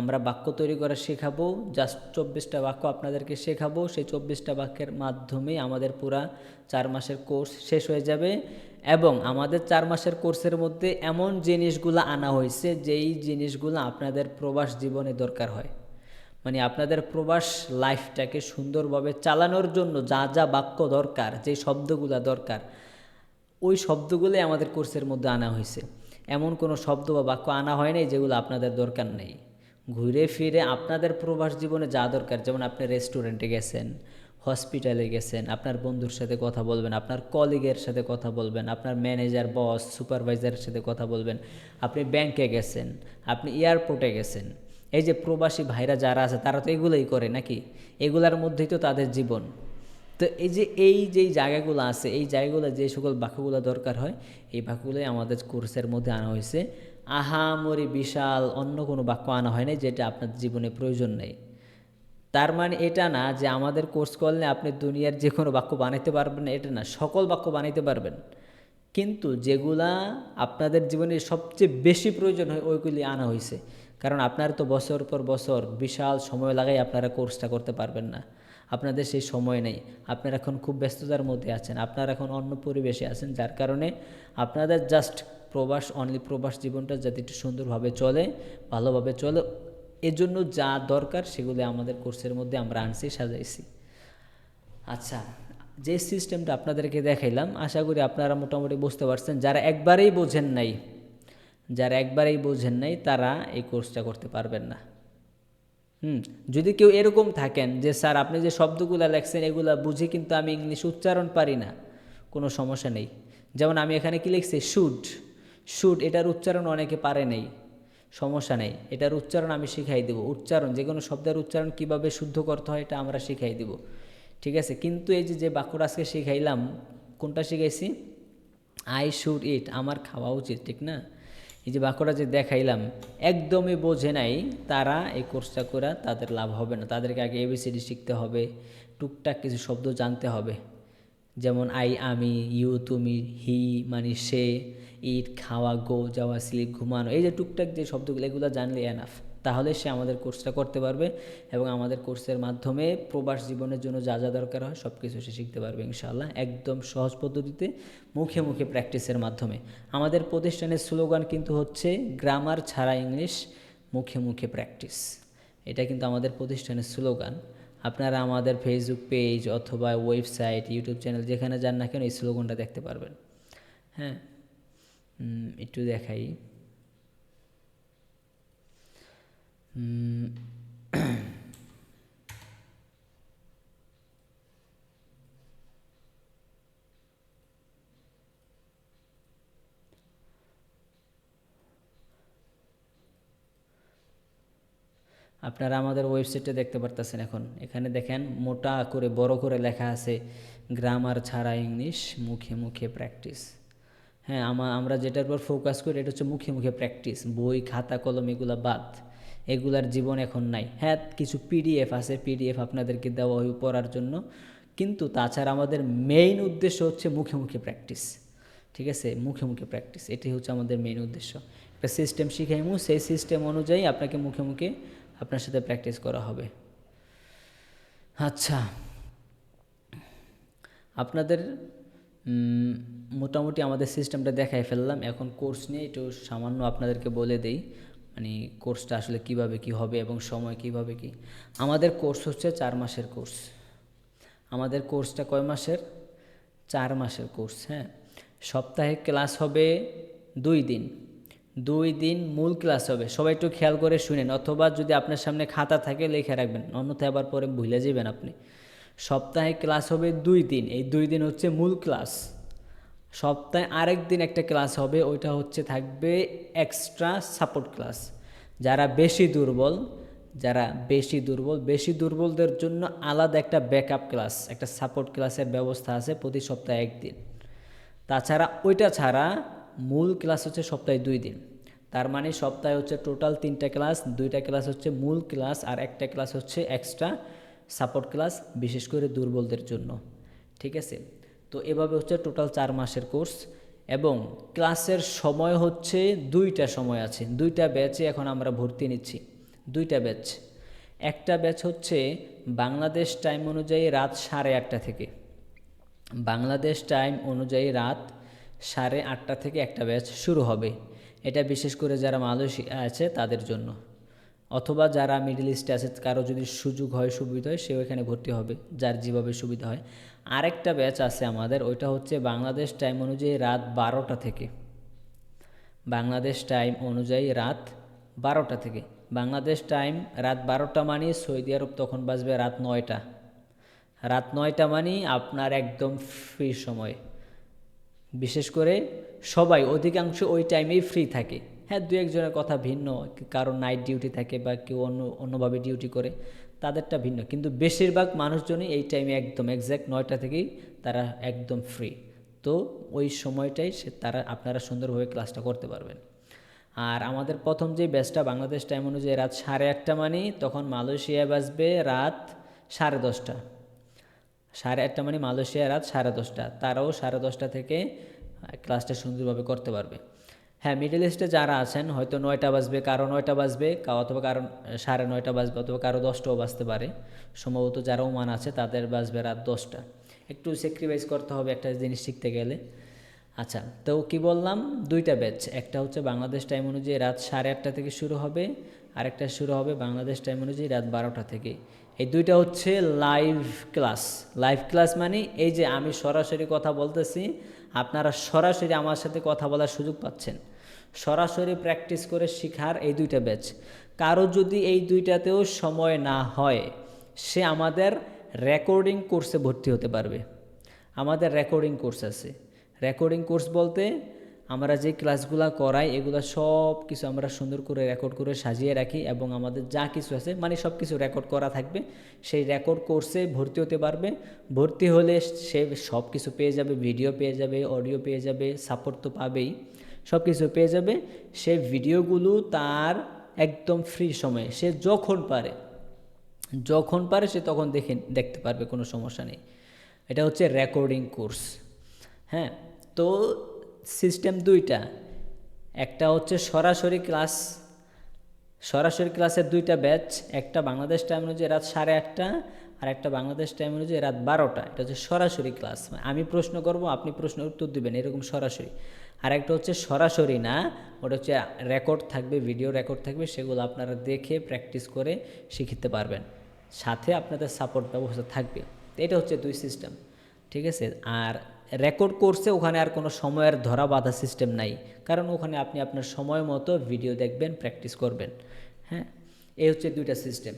আমরা বাক্য তৈরি করা শেখাবো। জাস্ট 24টা বাক্য আপনাদেরকে শেখাবো, সেই 24টা বাক্যের মাধ্যমেই আমাদের পুরা 4 মাসের কোর্স শেষ হয়ে যাবে। এবং আমাদের 4 মাসের কোর্সের মধ্যে এমন জিনিসগুলো আনা হয়েছে যেই জিনিসগুলো আপনাদের প্রবাস জীবনে দরকার হয়, মানে আপনাদের প্রবাস লাইফটাকে সুন্দরভাবে চালানোর জন্য যা যা বাক্য দরকার, যে শব্দগুলো দরকার, ওই শব্দগুলোই আমাদের কোর্সের মধ্যে আনা হয়েছে। এমন কোনো শব্দ বা বাক্য আনা হয় নাই যেগুলো আপনাদের দরকার নেই। ঘুরে ফিরে আপনাদের প্রবাস জীবনে যা দরকার, যেমন আপনি রেস্টুরেন্টে গেছেন, হসপিটালে গেছেন, আপনার বন্ধুর সাথে কথা বলবেন, আপনার কলিগের সাথে কথা বলবেন, আপনার ম্যানেজার, বস, সুপারভাইজারের সাথে কথা বলবেন, আপনি ব্যাংকে গেছেন, আপনি এয়ারপোর্টে গেছেন। এই যে প্রবাসী ভাইরা যারা আছে তারা তো এগুলোই করে নাকি? এগুলার মধ্যেই তো তাদের জীবন। তো এই যে জায়গাগুলো আছে, এই জায়গাগুলো যে সকল বাক্যগুলো দরকার হয়, এই বাক্যগুলোই আমাদের কোর্সের মধ্যে আনা হয়েছে। আহামরি বিশাল অন্য কোনো বাক্য আনা হয় নাই যেটা আপনার জীবনে প্রয়োজন নেই। তার মানে এটা না যে আমাদের কোর্স করলে আপনি দুনিয়ার যে কোনো বাক্য বানাইতে পারবেন না, এটা না, সকল বাক্য বানাইতে পারবেন। কিন্তু যেগুলা আপনাদের জীবনে সবচেয়ে বেশি প্রয়োজন হয় ওইগুলি আনা হয়েছে। কারণ আপনার তো বছর পর বছর বিশাল সময় লাগাই আপনারা কোর্সটা করতে পারবেন না, আপনাদের সেই সময় নেই। আপনারা এখন খুব ব্যস্ততার মধ্যে আছেন, আপনারা এখন অন্য পরিবেশে আছেন, যার কারণে আপনাদের জাস্ট প্রবাস জীবনটা যাতে একটু সুন্দরভাবে চলে, ভালোভাবে চলে, এজন্য যা দরকার সেগুলো আমাদের কোর্সের মধ্যে আমরা আনছি, সাজাইছি। আচ্ছা, যে সিস্টেমটা আপনাদেরকে দেখাইলাম, আশা করি আপনারা মোটামুটি বুঝতে পারছেন। যারা একবারেই বোঝেন নাই তারা এই কোর্সটা করতে পারবেন না। যদি কেউ এরকম থাকেন যে স্যার আপনি যে শব্দগুলো লেখছেন এগুলো বুঝি, কিন্তু আমি ইংলিশ উচ্চারণ পারি না, কোনো সমস্যা নেই। যেমন আমি এখানে কি লিখছি, শুড, শুড, এটার উচ্চারণ অনেকে পারে নাই, সমস্যা নেই, এটার উচ্চারণ আমি শিখাই দেবো। উচ্চারণ, যে কোনো শব্দের উচ্চারণ কিভাবে শুদ্ধ করতে হয় এটা আমরা শিখাই দেব, ঠিক আছে? কিন্তু এই যে বাক্যটা আজকে শিখাইলাম, কোনটা শিখাইছি? আই শুড ইট, আমার খাওয়া উচিত, ঠিক না? এই যে বাক্যটা যে দেখাইলাম, একদমই বোঝে নাই তারা এই কোর্সটা করে তাদের লাভ হবে না। তাদেরকে আগে এবিসিডি শিখতে হবে, টুকটাক কিছু শব্দ জানতে হবে, যেমন আই আমি, ইউ তুমি, হি মানে সে, ইট খাওয়া, গো যাওয়া, স্লিপ ঘুমানো, এই যে টুকটাক যে শব্দগুলো, এগুলো জানলে এনাফ। তাহলে সে আমাদের কোর্সটা করতে পারবে এবং আমাদের কোর্সের মাধ্যমে প্রবাস জীবনের জন্য যা যা দরকার হয় সব কিছু সে শিখতে পারবে ইনশাআল্লাহ, একদম সহজ পদ্ধতিতে, মুখে মুখে প্র্যাকটিসের মাধ্যমে। আমাদের প্রতিষ্ঠানের স্লোগান কিন্তু হচ্ছে গ্রামার ছাড়া ইংলিশ, মুখে মুখে প্র্যাকটিস। এটা কিন্তু আমাদের প্রতিষ্ঠানের স্লোগান। আপনারা আমাদের ফেসবুক পেজ অথবা ওয়েবসাইট, ইউটিউব চ্যানেল যেখানে যান না কেন এই স্লোগানটা দেখতে পারবেন। হ্যাঁ, একটু দেখাই। আপনারা আমাদের ওয়েবসাইটে দেখতে পারতেছেন এখন, এখানে দেখেন মোটা করে বড় করে লেখা আছে গ্রামার ছাড়া ইংলিশ, মুখে মুখে প্র্যাকটিস। হ্যাঁ, আমরা যেটার উপর ফোকাস করি এটা হচ্ছে মুখে মুখে প্র্যাকটিস। বই খাতা কলম এগুলা বাদ, এগুলার জীবন এখন নাই। হ্যাঁ, কিছু পিডিএফ আছে, পিডিএফ আপনাদেরকে দেওয়া হয় পড়ার জন্য, কিন্তু তাছাড়া আমাদের মেইন উদ্দেশ্য হচ্ছে মুখে মুখে প্র্যাকটিস, ঠিক আছে? মুখে মুখে প্র্যাকটিস, এটাই হচ্ছে আমাদের মেইন উদ্দেশ্য। একটা সিস্টেম শিখাইমু, সেই সিস্টেম অনুযায়ী আপনাকে মুখে মুখে আপনার সাথে প্র্যাকটিস করা হবে। আচ্ছা, আপনাদের মোটামুটি আমাদের সিস্টেমটা দেখাই ফেললাম। এখন কোর্স নিয়ে একটু সামান্য আপনাদেরকে বলে দেই, মানে কোর্সটা আসলে কিভাবে কি হবে এবং সময় কিভাবে কি। আমাদের কোর্স হচ্ছে 4 মাসের কোর্স। আমাদের কোর্সটা কয় মাসের? 4 মাসের কোর্স। হ্যাঁ, সপ্তাহে ক্লাস হবে 2 দিন, 2 দিন মূল ক্লাস হবে। সবাই একটু খেয়াল করে শুনেন, অথবা যদি আপনার সামনে খাতা থাকে লিখে রাখবেন, অন্যথায় আবার পরে ভুলে যাবেন আপনি। সপ্তাহে ক্লাস হবে 2 দিন, এই 2 দিন হচ্ছে মূল ক্লাস। সপ্তাহে আরেক দিন একটা ক্লাস হবে, ওইটা হচ্ছে থাকবে এক্সট্রা সাপোর্ট ক্লাস। যারা বেশি দুর্বলদের জন্য আলাদা একটা ব্যাকআপ ক্লাস, একটা সাপোর্ট ক্লাসের ব্যবস্থা আছে প্রতি সপ্তাহে একদিন। তাছাড়া ওইটা ছাড়া মূল ক্লাস হচ্ছে সপ্তাহে 2 দিন। তার মানে সপ্তাহে হচ্ছে টোটাল 3টা ক্লাস, 2টা ক্লাস হচ্ছে মূল ক্লাস আর একটা ক্লাস হচ্ছে এক্সট্রা সাপোর্ট ক্লাস, বিশেষ করে দুর্বলদের জন্য। ঠিক আছে, তো এভাবে হচ্ছে টোটাল 4 মাসের কোর্স। এবং ক্লাসের সময় হচ্ছে 2টা সময় আছে, 2টা ব্যাচে এখন আমরা ভর্তি নিচ্ছি। 2টা ব্যাচ, একটা ব্যাচ হচ্ছে বাংলাদেশ টাইম অনুযায়ী রাত 8:30 থেকে, বাংলাদেশ টাইম অনুযায়ী রাত 8:30 থেকে একটা ব্যাচ শুরু হবে। এটা বিশেষ করে যারা মালয়েশিয়া আছে তাদের জন্য, অথবা যারা মিডল ইস্টে আছে, কারো যদি সুযোগ হয় সুবিধা হয় সেও এখানে ভর্তি হবে, যার যেভাবে সুবিধা হয়। আরেকটা ব্যাচ আছে আমাদের, ওইটা হচ্ছে বাংলাদেশ টাইম অনুযায়ী রাত 12টা থেকে, বাংলাদেশ টাইম অনুযায়ী রাত 12টা থেকে। বাংলাদেশ টাইম রাত 12টা মানে সৌদি আরব তখন বাজবে রাত 9টা। রাত 9টা মানে আপনার একদম ফ্রি সময়। বিশেষ করে সবাই অধিকাংশ ওই টাইমেই ফ্রি থাকে। হ্যাঁ, 2-1 জনের কথা ভিন্ন, কারো নাইট ডিউটি থাকে বা কেউ অন্যভাবে ডিউটি করে, তাদেরটা ভিন্ন, কিন্তু বেশিরভাগ মানুষজনই এই টাইমে একদম এক্স্যাক্ট 9টা থেকেই তারা একদম ফ্রি। তো ওই সময়টাই আপনারা সুন্দরভাবে ক্লাসটা করতে পারবেন। আর আমাদের প্রথম যে ব্যাচটা বাংলাদেশ টাইম অনুযায়ী রাত 8:30 মানে তখন মালয়েশিয়ায় বাজবে রাত 10:30। 8:30 মানে মালয়েশিয়া রাত 10:30, তারাও 10:30 থেকে ক্লাসটা সুন্দরভাবে করতে পারবে। হ্যাঁ, মিডল ইস্টে যারা আছেন হয়তো 9টা বাজবে, কারো 9টা বাজবে, অথবা কারো 9:30 বাজবে, অথবা কারো 10টাও বাজতে পারে। সম্ভবত যারা ওমান আছে তাদের বাজবে রাত 10টা। একটু স্যাক্রিফাইস করতে হবে একটা জিনিস শিখতে গেলে। আচ্ছা, তো কি বললাম, 2টা ব্যাচ, একটা হচ্ছে বাংলাদেশ টাইম অনুযায়ী রাত 8:30 থেকে শুরু হবে, আরেকটা শুরু হবে বাংলাদেশ টাইম অনুযায়ী রাত 12টা থেকে। এই 2টা হচ্ছে লাইভ ক্লাস। লাইভ ক্লাস মানে এই যে আমি সরাসরি কথা বলতেছি, আপনারা সরাসরি আমার সাথে কথা বলার সুযোগ পাচ্ছেন, সরাসরি প্র্যাকটিস করে শেখার এই 2টা ব্যাচ। কারো যদি এই 2টাতেও সময় না হয়, সে আমাদের রেকর্ডিং কোর্সে ভর্তি হতে পারবে। আমাদের রেকর্ডিং কোর্স আছে। রেকর্ডিং কোর্স বলতে আমরা যে ক্লাসগুলো করাই এগুলো সব কিছু আমরা সুন্দর করে রেকর্ড করে সাজিয়ে রাখি, এবং আমাদের যা কিছু আছে মানে সব কিছু রেকর্ড করা থাকবে। সেই রেকর্ড কোর্সে ভর্তি হতে পারবে। ভর্তি হলে সে সব কিছু পেয়ে যাবে, ভিডিও পেয়ে যাবে, অডিও পেয়ে যাবে, সাপোর্ট তো পাবেই, সব কিছু পেয়ে যাবে। সে ভিডিওগুলো তার একদম ফ্রি সময়ে সে যখন পারে সে তখন দেখতে পারবে, কোনো সমস্যা নেই। এটা হচ্ছে রেকর্ডিং কোর্স। হ্যাঁ, তো সিস্টেম 2টা, একটা হচ্ছে সরাসরি ক্লাসের 2টা ব্যাচ, একটা বাংলাদেশ টাইম অনুযায়ী রাত 8:30 আর একটা বাংলাদেশ টাইম অনুযায়ী রাত 12টা। এটা হচ্ছে সরাসরি ক্লাস, আমি প্রশ্ন করব, আপনি প্রশ্নের উত্তর দিবেন, এরকম সরাসরি। আর একটা হচ্ছে সরাসরি না, ওটা হচ্ছে রেকর্ড থাকবে, ভিডিও রেকর্ড থাকবে, সেগুলো আপনারা দেখে প্র্যাকটিস করে শিখতে পারবেন, সাথে আপনাদের সাপোর্ট ব্যবস্থা থাকবে। এটা হচ্ছে 2 সিস্টেম, ঠিক আছে। আর রেকর্ড কোর্সে ওখানে আর কোনো সময়ের ধরা বাঁধা সিস্টেম নাই, কারণ ওখানে আপনি আপনার সময় মতো ভিডিও দেখবেন, প্র্যাকটিস করবেন। হ্যাঁ, এই হচ্ছে 2টা সিস্টেম।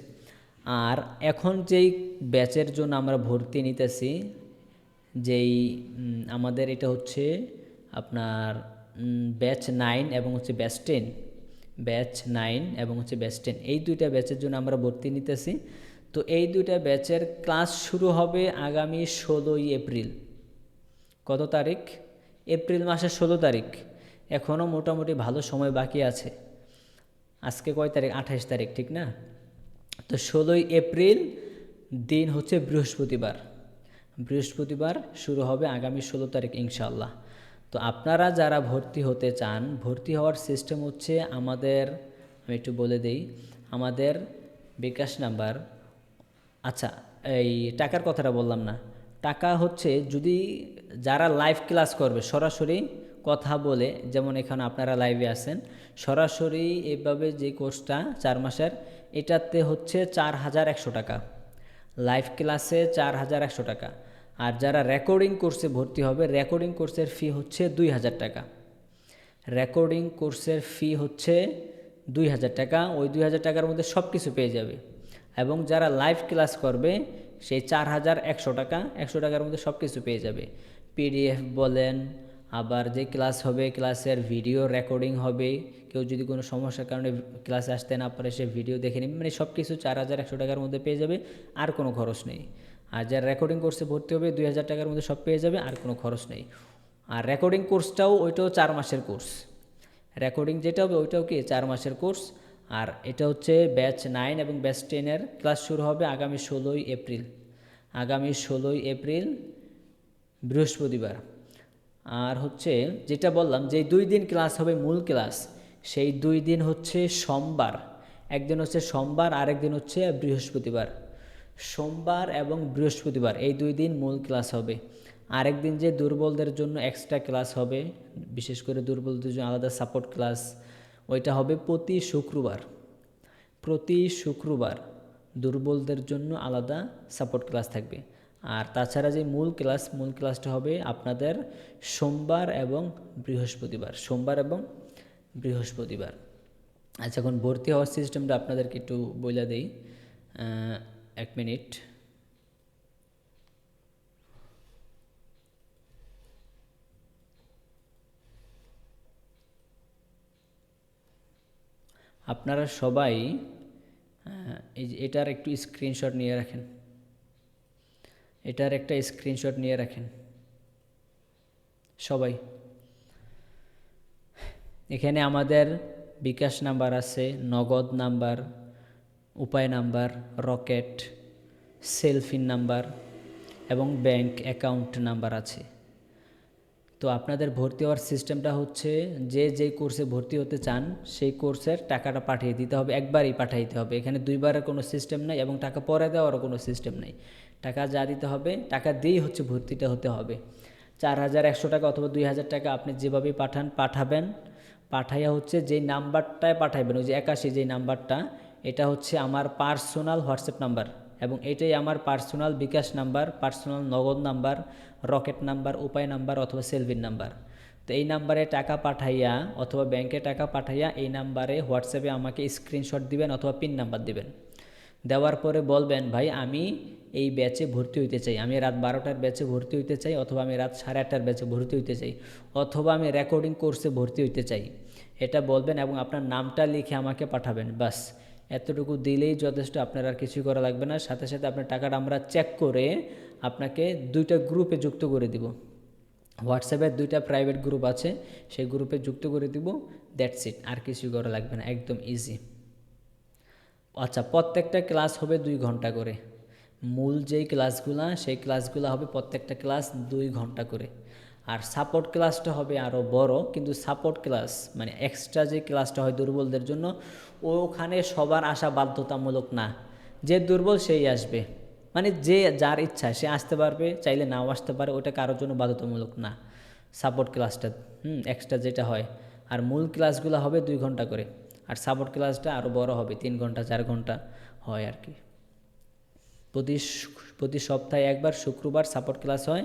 আর এখন যেই ব্যাচের জন্য আমরা ভর্তি নিতেছি, যেই আমাদের এটা হচ্ছে আপনার ব্যাচ 9 এবং হচ্ছে ব্যাচ 10, ব্যাচ 9 এবং হচ্ছে ব্যাচ 10, এই 2টা ব্যাচের জন্য আমরা ভর্তি নিতেছি। তো এই 2টা ব্যাচের ক্লাস শুরু হবে আগামী 16ই এপ্রিল। কত তারিখ? এপ্রিল মাসের 16 তারিখ। এখনও মোটামুটি ভালো সময় বাকি আছে। আজকে কয় তারিখ? 28 তারিখ, ঠিক না? তো 16ই এপ্রিল দিন হচ্ছে বৃহস্পতিবার শুরু হবে আগামী 16 তারিখ ইনশাআল্লাহ। তো আপনারা যারা ভর্তি হতে চান, ভর্তি হওয়ার সিস্টেম হচ্ছে আমাদের, আমি একটু বলে দেই, আমাদের বিকাশ নাম্বার। আচ্ছা, এই টাকার কথাটা বললাম না। টাকা হচ্ছে যদি যারা লাইভ ক্লাস করবে, সরাসরি কথা বলে, যেমন এখানে আপনারা লাইভে আছেন, সরাসরি এইভাবে যে কোর্সটা 4 মাসের, এটাতে হচ্ছে 4100 টাকা, লাইভ ক্লাসে 4100 টাকা। আর যারা রেকর্ডিং কোর্সে ভর্তি হবে, রেকর্ডিং কোর্সের ফি হচ্ছে 2000 টাকা। রেকর্ডিং কোর্সের ফি হচ্ছে 2000 টাকা। ওই 2000 টাকার মধ্যে সব কিছু পেয়ে যাবে। এবং যারা লাইভ ক্লাস করবে সেই 4100 টাকা, 100 টাকার মধ্যে সব কিছু পেয়ে যাবে। পিডিএফ বলেন, আবার যে ক্লাস হবে ক্লাসের ভিডিও রেকর্ডিং হবে, কেউ যদি কোনো সমস্যার কারণে ক্লাসে আসতে না পারে সে ভিডিও দেখে নেবে, মানে সব কিছু 4100 টাকার মধ্যে পেয়ে যাবে, আর কোনো খরচ নেই। আর যারা রেকর্ডিং কোর্সে ভর্তি হবে 2000 টাকার মধ্যে সব পেয়ে যাবে, আর কোনো খরচ নেই। আর রেকর্ডিং কোর্সটাও ওইটাও 4 মাসের কোর্স, রেকর্ডিং যেটা হবে ওইটাও কি 4 মাসের কোর্স। আর এটা হচ্ছে ব্যাচ 9 এবং ব্যাচ 10-এর ক্লাস শুরু হবে আগামী 16ই এপ্রিল, আগামী 16ই এপ্রিল বৃহস্পতিবার। আর হচ্ছে যেটা বললাম যে 2 দিন ক্লাস হবে মূল ক্লাস, সেই 2 দিন হচ্ছে সোমবার, একদিন হচ্ছে সোমবার আর একদিন হচ্ছে বৃহস্পতিবার। সোমবার এবং বৃহস্পতিবার এই 2 দিন মূল ক্লাস হবে। আরেকদিন যে দুর্বলদের জন্য এক্সট্রা ক্লাস হবে, বিশেষ করে দুর্বলদের জন্য আলাদা সাপোর্ট ক্লাস, ওইটা হবে প্রতি শুক্রবার। প্রতি শুক্রবার দুর্বলদের জন্য আলাদা সাপোর্ট ক্লাস থাকবে। আর তাছাড়া যে মূল ক্লাসটা হবে আপনাদের সোমবার এবং বৃহস্পতিবার, সোমবার এবং বৃহস্পতিবার। আচ্ছা, এখন ভর্তি হওয়ার সিস্টেমটা আপনাদেরকে একটু বলে দেই, 1 মিনিট। আপনারা সবাই এটার একটু স্ক্রিনশট নিয়ে রাখেন, এটার একটা স্ক্রিনশট নিয়ে রাখেন সবাই। এখানে আমাদের বিকাশ নাম্বার আছে, নগদ নাম্বার, উপায় নাম্বার, রকেট, সেলফিন নাম্বার এবং ব্যাংক অ্যাকাউন্ট নাম্বার আছে। তো আপনাদের ভর্তি হওয়ার সিস্টেমটা হচ্ছে যে যেই কোর্সে ভর্তি হতে চান সেই কোর্সের টাকাটা পাঠিয়ে দিতে হবে, একবারই পাঠাইতে হবে। এখানে দুইবারের কোনো সিস্টেম নাই এবং টাকা পরে দেওয়ারও কোনো সিস্টেম নেই। টাকা যা দিতে হবে টাকা দিয়েই হচ্ছে ভর্তিটা হতে হবে। 4100 টাকা অথবা 2000 টাকা আপনি যেভাবেই পাঠাবেন, পাঠাইয়া হচ্ছে যেই নাম্বারটায় পাঠাইবেন, ওই যে 81 যেই নাম্বারটা, এটা হচ্ছে আমার পার্সোনাল হোয়াটসঅ্যাপ নাম্বার এবং এটাই আমার পার্সোনাল বিকাশ নাম্বার, পার্সোনাল নগদ নাম্বার, রকেট নাম্বার, উপায় নাম্বার অথবা সেলভিন নাম্বার। তো এই নাম্বারে টাকা পাঠাইয়া অথবা ব্যাংকে টাকা পাঠাইয়া এই নাম্বারে হোয়াটসঅ্যাপে আমাকে স্ক্রিনশট দিবেন অথবা পিন নাম্বার দিবেন। দেওয়ার পরে বলবেন ভাই আমি এই ব্যাচে ভর্তি হইতে চাই, আমি রাত 12টার ব্যাচে ভর্তি হইতে চাই, অথবা আমি রাত 8:30টার ব্যাচে ভর্তি হইতে চাই, অথবা আমি রেকর্ডিং কোর্সে ভর্তি হইতে চাই, এটা বলবেন এবং আপনার নামটা লিখে আমাকে পাঠাবেন। বাস এতটুকু দিলেই যথেষ্ট, আপনার আর কিছুই করা লাগবে না। সাথে সাথে আপনার টাকাটা আমরা চেক করে আপনাকে 2টা গ্রুপে যুক্ত করে দিব। হোয়াটসঅ্যাপের 2টা প্রাইভেট গ্রুপ আছে, সেই গ্রুপে যুক্ত করে দিব, দ্যাটস ইট, আর কিছুই করা লাগবে না, একদম ইজি। আচ্ছা, প্রত্যেকটা ক্লাস হবে 2 ঘন্টা করে। মূল যেই ক্লাসগুলো সেই ক্লাসগুলো হবে প্রত্যেকটা ক্লাস 2 ঘন্টা করে। আর সাপোর্ট ক্লাসটা হবে আরও বড়, কিন্তু সাপোর্ট ক্লাস মানে এক্সট্রা যে ক্লাসটা হয় দুর্বলদের জন্য, ওখানে সবার আসা বাধ্যতামূলক না। যে দুর্বল সেই আসবে, মানে যে যার ইচ্ছা সে আসতে পারবে, চাইলে নাও আসতে পারে, ওটা কারোর জন্য বাধ্যতামূলক না সাপোর্ট ক্লাসটা, এক্সট্রা যেটা হয়। আর মূল ক্লাসগুলো হবে 2 ঘন্টা করে, আর সাপোর্ট ক্লাসটা আরও বড় হবে, 3 ঘন্টা 4 ঘন্টা হয় আর কি। প্রতি সপ্তাহে একবার শুক্রবার সাপোর্ট ক্লাস হয়,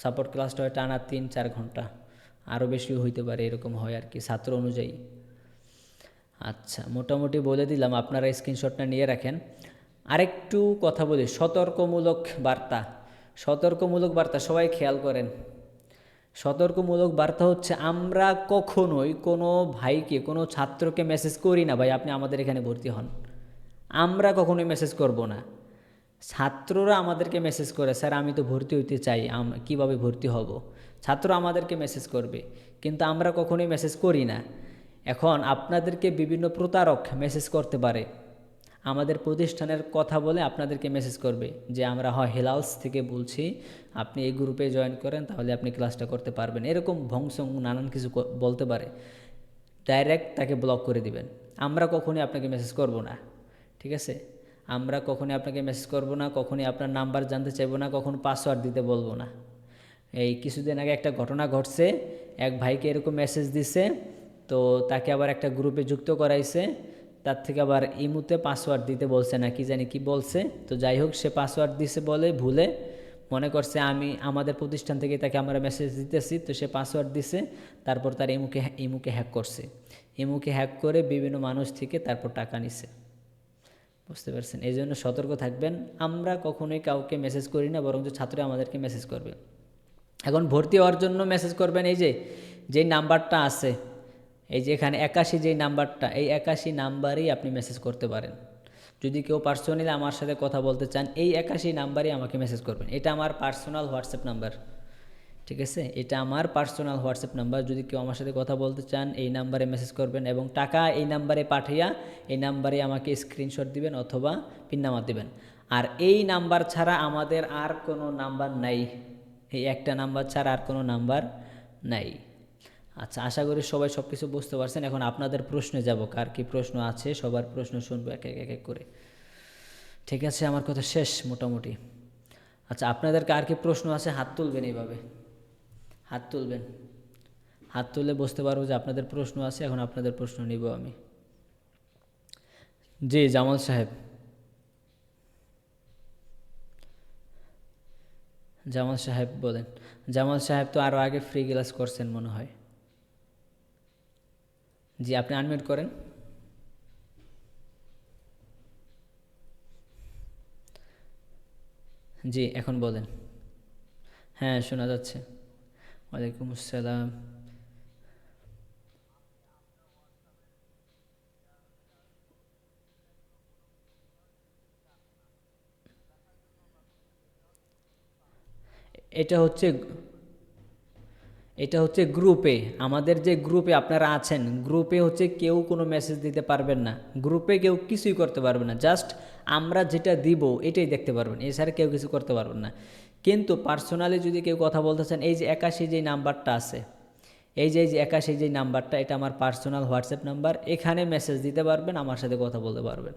সাপোর্ট ক্লাসটা হয় টানা 3-4 ঘন্টা, আরও বেশিও হইতে পারে, এরকম হয় আর কি ছাত্র অনুযায়ী। আচ্ছা, মোটামুটি বলে দিলাম, আপনারা স্ক্রিনশটটা নিয়ে রাখেন। আরেকটু কথা বলি, সতর্কমূলক বার্তা। সতর্কমূলক বার্তা সবাই খেয়াল করেন। সতর্কমূলক বার্তা হচ্ছে আমরা কখনোই কোনো ভাইকে, কোনো ছাত্রকে মেসেজ করি না ভাই আপনি আমাদের এখানে ভর্তি হন, আমরা কখনোই মেসেজ করব না। ছাত্ররা আমাদেরকে মেসেজ করে, স্যার আমি তো ভর্তি হইতে চাই, কিভাবে ভর্তি হব, ছাত্র আমাদেরকে মেসেজ করবে, কিন্তু আমরা কখনোই মেসেজ করি না। এখন আপনাদেরকে বিভিন্ন প্রতারক মেসেজ করতে পারে, আমাদের প্রতিষ্ঠানের কথা বলে আপনাদেরকে মেসেজ করবে যে আমরা হেলালস থেকে বলছি, আপনি এই গ্রুপে জয়েন করেন তাহলে আপনি ক্লাসটা করতে পারবেন, এরকম ভংসং নানান কিছু বলতে পারে। ডাইরেক্ট তাকে ব্লক করে দিবেন। আমরা কখনোই আপনাকে মেসেজ করব না, ঠিক আছে? আমরা কখনোই আপনাকে মেসেজ করব না, কখনোই আপনার নাম্বার জানতে চাইবো না, কখনো পাসওয়ার্ড দিতে বলবো না। এই কিছুদিন আগে একটা ঘটনা ঘটছে, এক ভাইকে এরকম মেসেজ দিছে, তো তাকে আবার একটা গ্রুপে যুক্ত করাইছে, তার থেকে আবার ইমুতে পাসওয়ার্ড দিতে বলছে না কি জানি কি বলছে, তো যাই হোক সে পাসওয়ার্ড দিছে বলে ভুলে মনে করছে আমাদের প্রতিষ্ঠান থেকে তাকে আমরা মেসেজ দিতেছি, তো সে পাসওয়ার্ড দিছে, তারপর তার ইমুকে হ্যাক করছে, ইমুকে হ্যাক করে বিভিন্ন মানুষ থেকে তারপর টাকা নিছে, বুঝতে পারছেন? এই জন্য সতর্ক থাকবেন। আমরা কখনোই কাউকে মেসেজ করি না, বরং যে ছাত্ররা আমাদেরকে মেসেজ করবে। এখন ভর্তি হওয়ার জন্য মেসেজ করবেন এই যে যেই নাম্বারটা আছে, এই যে এখানে 81 যেই নাম্বারটা, এই 81 নাম্বারেই আপনি মেসেজ করতে পারেন। যদি কেউ পার্সোনালি আমার সাথে কথা বলতে চান, এই 81 নাম্বারেই আমাকে মেসেজ করবেন। এটা আমার পার্সোনাল হোয়াটসঅ্যাপ নাম্বার, ঠিক আছে? এটা আমার পার্সোনাল হোয়াটসঅ্যাপ নাম্বার। যদি কেউ আমার সাথে কথা বলতে চান, এই নাম্বারে মেসেজ করবেন এবং টাকা এই নাম্বারে পাঠিয়ে এই নাম্বারে আমাকে স্ক্রিনশট দিবেন অথবা পিন নাম্বার দিবেন। আর এই নাম্বার ছাড়া আমাদের আর কোনো নাম্বার নাই, এই একটা নাম্বার ছাড়া আর কোনো নাম্বার নাই। আচ্ছা, আশা করি সবাই সব কিছু বুঝতে পারছেন। এখন আপনাদের প্রশ্নে যাব, কার কী প্রশ্ন আছে সবার প্রশ্ন শুনবো এক এক করে। ঠিক আছে, আমার কথা শেষ মোটামুটি। আচ্ছা, আপনাদের কার কী প্রশ্ন আছে হাত তুলবেন, এইভাবে হাত তুলবেন। হাত তুলে বুঝতে পারবো যে আপনাদের প্রশ্ন আছে। এখন আপনাদের প্রশ্ন নিব আমি। জি জামাল সাহেব, জামাল সাহেব বলেন। জামাল সাহেব তো আরও আগে ফ্রি ক্লাস করছেন মনে হয়। জি, আপনি আনমিউট করেন। জি, এখন বলেন। হ্যাঁ, শোনা যাচ্ছে। ওয়ালাইকুম আসসালাম। এটা হচ্ছে এটা হচ্ছে গ্রুপে, আমাদের যে গ্রুপে আপনারা আছেন, গ্রুপে হচ্ছে কেউ কোনো মেসেজ দিতে পারবেন না, গ্রুপে কেউ কিছুই করতে পারবে না। জাস্ট আমরা যেটা দিব এটাই দেখতে পারবেন, এছাড়া কেউ কিছু করতে পারবেন না। কিন্তু পার্সোনালি যদি কেউ কথা বলতে চান, এই যে 81 যেই নাম্বারটা আছে, এই যে 81 যেই নাম্বারটা, এটা আমার পার্সোনাল হোয়াটসঅ্যাপ নাম্বার। এখানে মেসেজ দিতে পারবেন, আমার সাথে কথা বলতে পারবেন।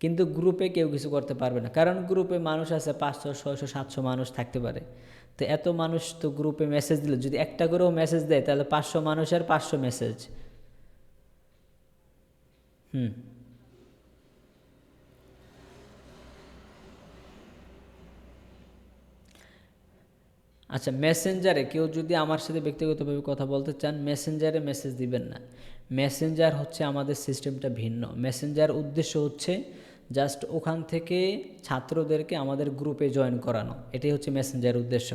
কিন্তু গ্রুপে কেউ কিছু করতে পারবে না, কারণ গ্রুপে মানুষ আছে 500 600 700 মানুষ থাকতে পারে। তো এত মানুষ তো গ্রুপে মেসেজ দিলে, যদি একটা করেও মেসেজ দেয় তাহলে 500 মানুষের 500 মেসেজ। হুম। আচ্ছা, মেসেঞ্জারে কেউ যদি আমার সাথে ব্যক্তিগতভাবে কথা বলতে চান, মেসেঞ্জারে মেসেজ দিবেন না। মেসেঞ্জার হচ্ছে আমাদের সিস্টেমটা ভিন্ন। মেসেঞ্জার উদ্দেশ্য হচ্ছে জাস্ট ওখান থেকে ছাত্রদেরকে আমাদের গ্রুপে জয়েন করানো, এটাই হচ্ছে মেসেঞ্জার উদ্দেশ্য।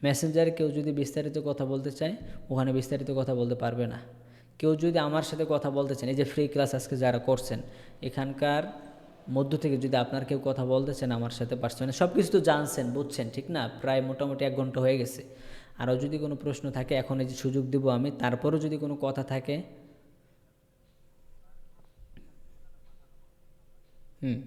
মেসেঞ্জারে কেউ যদি বিস্তারিত কথা বলতে চায়, ওখানে বিস্তারিত কথা বলতে পারবে না। কেউ যদি আমার সাথে কথা বলতে চান, এই যে ফ্রি ক্লাস আজকে যারা করছেন, এখানকার মধ্য থেকে যদি আপনার কেউ কথা বলতেছেন আমার সাথে পার্সোনালি, সব কিছু তো জানছেন বুঝছেন, ঠিক না? প্রায় মোটামুটি 1 ঘন্টা হয়ে গেছে। আরও যদি কোনো প্রশ্ন থাকে এখন এই যে সুযোগ দিব আমি, তারপরেও যদি কোনো কথা থাকে। হুম।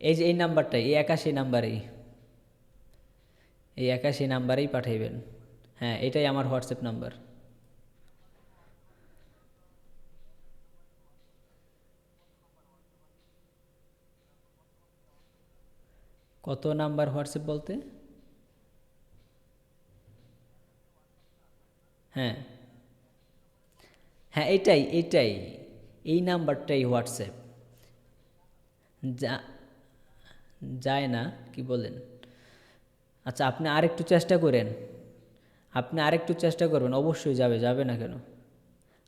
এই যে এই নাম্বারটাই, এই 81 নাম্বারেই, এই 81 নাম্বারেই পাঠাইবেন। হ্যাঁ, এটাই আমার হোয়াটসঅ্যাপ নাম্বার। কত নাম্বার হোয়াটসঅ্যাপ বলতে? হ্যাঁ হ্যাঁ, এটাই এই নাম্বারটাই হোয়াটসঅ্যাপ। যা যায় না কি বলেন? আচ্ছা, আপনি আরেকটু চেষ্টা করেন, আপনি আরেকটু চেষ্টা করবেন, অবশ্যই যাবে, যাবে না কেন?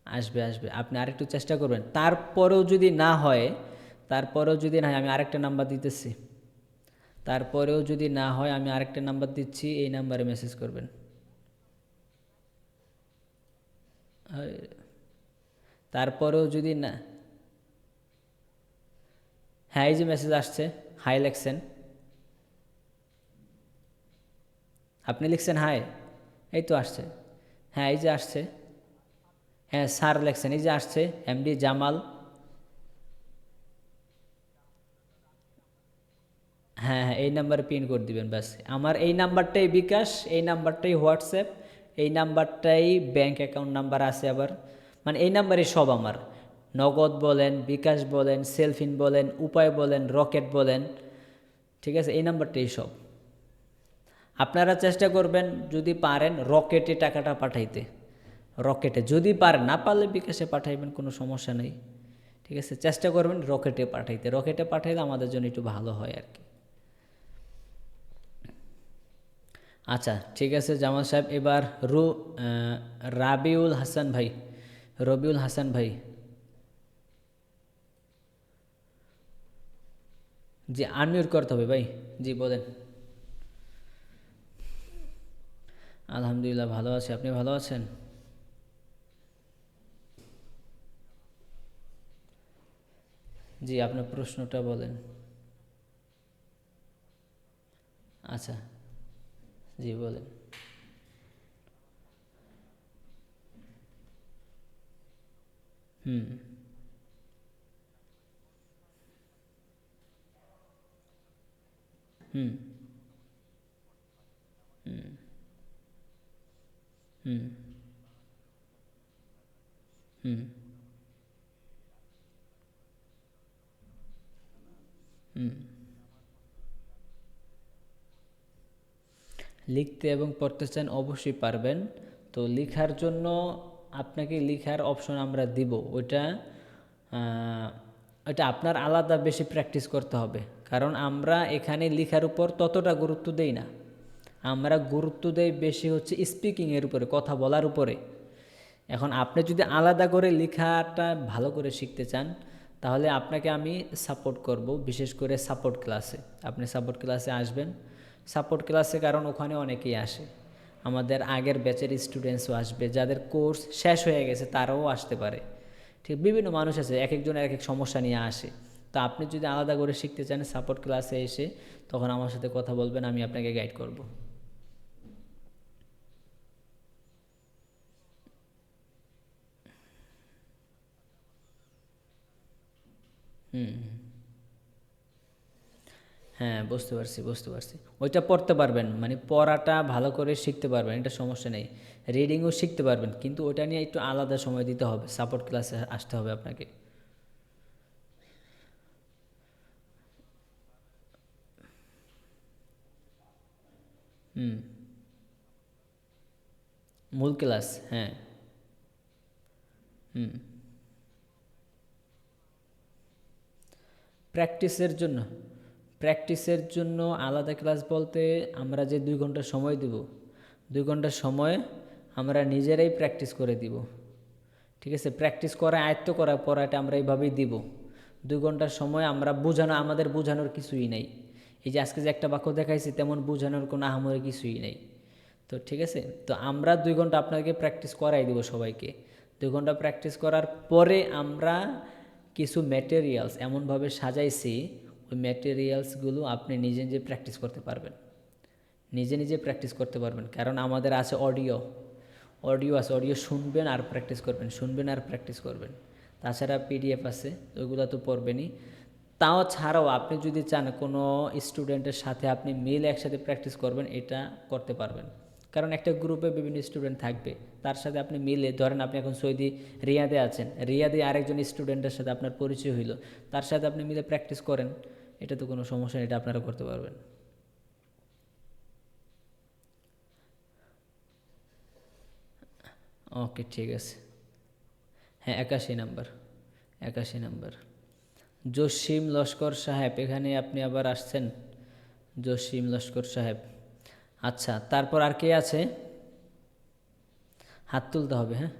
আসবে আসবে, আপনি আরেকটু চেষ্টা করবেন। তারপরেও যদি না হয়, তারপরেও যদি না হয়, আমি আরেকটা নাম্বার দিতেছি। তারপরেও যদি না হয়, আমি আরেকটা নাম্বার দিচ্ছি, এই নাম্বারে মেসেজ করবেন। তারপরেও যদি না, হ্যাঁ এই যে মেসেজ আসছে, হাই লেখছেন, আপনি লিখছেন হাই, এই তো আসছে। হ্যাঁ এই যে আসছে। হ্যাঁ স্যার লেখছেন, এই যে আসছে, এমডি জামাল। হ্যাঁ হ্যাঁ, এই নাম্বারে পিন করে দিবেন ব্যাস। আমার এই নাম্বারটাই বিকাশ, এই নাম্বারটাই হোয়াটসঅ্যাপ, এই নাম্বারটাই ব্যাংক অ্যাকাউন্ট নাম্বার আছে আবার। মানে এই নাম্বারই সব আমার, নগদ বলেন, বিকাশ বলেন, সেলফিন বলেন, উপায় বলেন, রকেট বলেন, ঠিক আছে? এই নাম্বারটাই সব। আপনারা চেষ্টা করবেন যদি পারেন রকেটে টাকাটা পাঠাইতে, রকেটে যদি পারেন, না পারলে বিকাশে পাঠাইবেন, কোনো সমস্যা নেই। ঠিক আছে, চেষ্টা করবেন রকেটে পাঠাইতে, রকেটে পাঠাইলে আমাদের জন্য একটু ভালো হয় আর কি। আচ্ছা ঠিক আছে জামাল সাহেব, এবার রাবিউল হাসান ভাই, রবিউল হাসান ভাই। জি আনমিউট করতে হবে ভাই। জি বলেন। আলহামদুলিল্লাহ ভালো আছি, আপনি ভালো আছেন? জি আপনার প্রশ্নটা বলেন। আচ্ছা জি বলেন। হুম হুম হুম হুম হুম। লিখতে এবং পড়তে চান অবশ্যই পারবেন। তো লেখার জন্য আপনাকে লেখার অপশন আমরা দিব, আহ, ওইটা আপনার আলাদা বেশি প্র্যাকটিস করতে হবে। কারণ আমরা এখানে লেখার উপর ততটা গুরুত্ব দেই না, আমরা গুরুত্ব দেই বেশি হচ্ছে স্পিকিংয়ের উপরে, কথা বলার উপরে। এখন আপনি যদি আলাদা করে লেখাটা ভালো করে শিখতে চান, তাহলে আপনাকে আমি সাপোর্ট করব, বিশেষ করে সাপোর্ট ক্লাসে। আপনি সাপোর্ট ক্লাসে আসবেন। সাপোর্ট ক্লাসে কারণ ওখানে অনেকেই আসে, আমাদের আগের ব্যাচের স্টুডেন্টসও আসবে, যাদের কোর্স শেষ হয়ে গেছে তারাও আসতে পারে। ঠিক বিভিন্ন মানুষ আছে, এক একজনের এক এক সমস্যা নিয়ে আসে। তো আপনি যদি আলাদা করে শিখতে চান, সাপোর্ট ক্লাসে এসে তখন আমার সাথে কথা বলবেন, আমি আপনাকে গাইড করব। হ্যাঁ বুঝতে পারছি বুঝতে পারছি। ওইটা পড়তে পারবেন, মানে পড়াটা ভালো করে শিখতে পারবেন, এটা সমস্যা নেই। রিডিংও শিখতে পারবেন, কিন্তু ওটা নিয়ে একটু আলাদা সময় দিতে হবে, সাপোর্ট ক্লাসে আসতে হবে আপনাকে। হুম। মূল ক্লাস, হ্যাঁ। হুম। প্র্যাকটিসের জন্য, প্র্যাকটিসের জন্য আলাদা ক্লাস বলতে আমরা যে 2 ঘন্টা সময় দিব, 2 ঘন্টা সময় আমরা নিজেরাই প্র্যাকটিস করে দিব। ঠিক আছে, প্র্যাকটিস করা আয়ত্ত করা পড়াটা আমরা এইভাবেই দিব। 2 ঘন্টার সময় আমরা বোঝানো, আমাদের বোঝানোর কিছুই নেই। এই যে আজকে যে একটা বাক্য দেখাইছি, তেমন বোঝানোর কোনো আহামরি কিছুই নেই। তো ঠিক আছে, তো আমরা 2 ঘন্টা আপনাকে প্র্যাকটিস করাই দিব সবাইকে। 2 ঘন্টা প্র্যাকটিস করার পরে আমরা কিছু ম্যাটেরিয়ালস এমনভাবে সাজাইছি, ওই ম্যাটেরিয়ালসগুলো আপনি নিজে নিজে প্র্যাকটিস করতে পারবেন, নিজে নিজে প্র্যাকটিস করতে পারবেন। কারণ আমাদের আছে অডিও, অডিও আছে, অডিও শুনবেন আর প্র্যাকটিস করবেন, শুনবেন আর প্র্যাকটিস করবেন। তাছাড়া পিডিএফ আছে, ওইগুলো তো পড়বেনই। তাও ছাড়াও আপনি যদি চান কোনো স্টুডেন্টের সাথে আপনি মিলে একসাথে প্র্যাকটিস করবেন, এটা করতে পারবেন। কারণ একটা গ্রুপে বিভিন্ন স্টুডেন্ট থাকবে, তার সাথে আপনি মিলে, ধরেন আপনি এখন সৌদি রিয়াদে আছেন, রিয়াদে আরেকজন স্টুডেন্টের সাথে আপনার পরিচয় হইলো, তার সাথে আপনি মিলে প্র্যাকটিস করেন, এটা তো কোনো সমস্যা নেই, এটা আপনারা করতে পারবেন। ওকে ঠিক আছে। হ্যাঁ 81 নাম্বার, 81 নাম্বার। জসিম লস্কর সাহেব, এখানে আপনি আবার আসছেন। জসিম লস্কর সাহেব। আচ্ছা তারপর আর কে আছে? হাত তুলতে হবে, হ্যাঁ।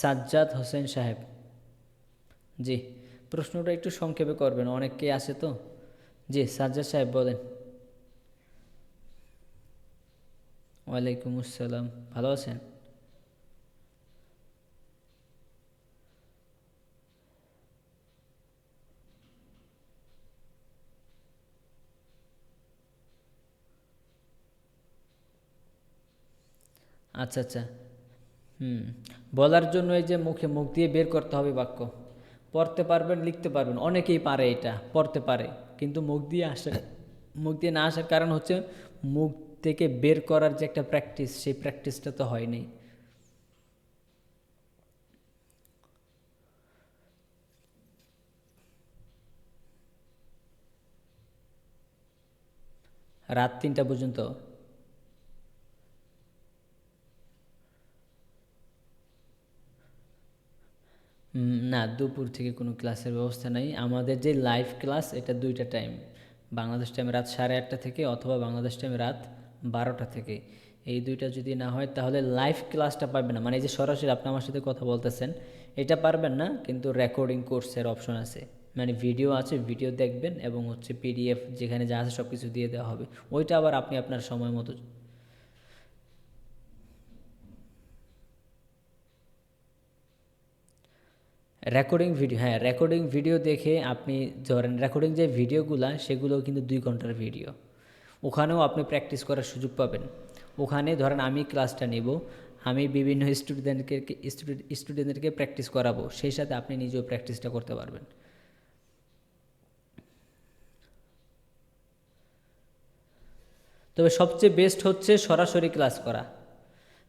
সাজ্জাদ হোসেন সাহেব। জি, প্রশ্নটা একটু সংক্ষেপে করবেন, অনেককেই আছে তো। জি সাজ্জাদ সাহেব বলেন। ওয়ালাইকুম আসসালাম, ভালো আছেন? আচ্ছা আচ্ছা। হুম। বলার জন্য এই যে মুখে, মুখ দিয়ে বের করতে হবে বাক্য। পড়তে পারবেন, লিখতে পারবেন, অনেকেই পারে, এটা পড়তে পারে, কিন্তু মুখ দিয়ে আসে, মুখ দিয়ে না আসার কারণ হচ্ছে মুখ থেকে বের করার যে একটা প্র্যাকটিস, সেই প্র্যাকটিসটা তো হয়নি। রাত 3টা পর্যন্ত? না, দুপুর থেকে কোনো ক্লাসের ব্যবস্থা নাই। আমাদের যে লাইভ ক্লাস, এটা 2টা টাইম, বাংলাদেশ টাইম রাত 8:30 থেকে, অথবা বাংলাদেশ টাইম রাত 12টা থেকে। এই দুইটা যদি না হয় তাহলে লাইভ ক্লাসটা পাবেন না, মানে এই যে সরাসরি আপনি আমার সাথে কথা বলতেছেন এটা পারবেন না, কিন্তু রেকর্ডিং কোর্সের অপশন আছে, মানে ভিডিও আছে, ভিডিও দেখবেন এবং হচ্ছে পিডিএফ যেখানে যা আছে সব কিছু দিয়ে দেওয়া হবে, ওইটা আবার আপনি আপনার সময় মতো। রেকর্ডিং ভিডিও, হ্যাঁ রেকর্ডিং ভিডিও দেখে আপনি ধরেন রেকর্ডিং যে ভিডিওগুলো সেগুলোও কিন্তু 2 ঘন্টার ভিডিও, ওখানেও আপনি প্র্যাকটিস করার সুযোগ পাবেন। ওখানে ধরেন আমি ক্লাসটা নেব, আমি বিভিন্ন স্টুডেন্টদেরকে প্র্যাকটিস করাবো, সেই সাথে আপনি নিজেও প্র্যাকটিসটা করতে পারবেন। তবে সবচেয়ে বেস্ট হচ্ছে সরাসরি ক্লাস করা,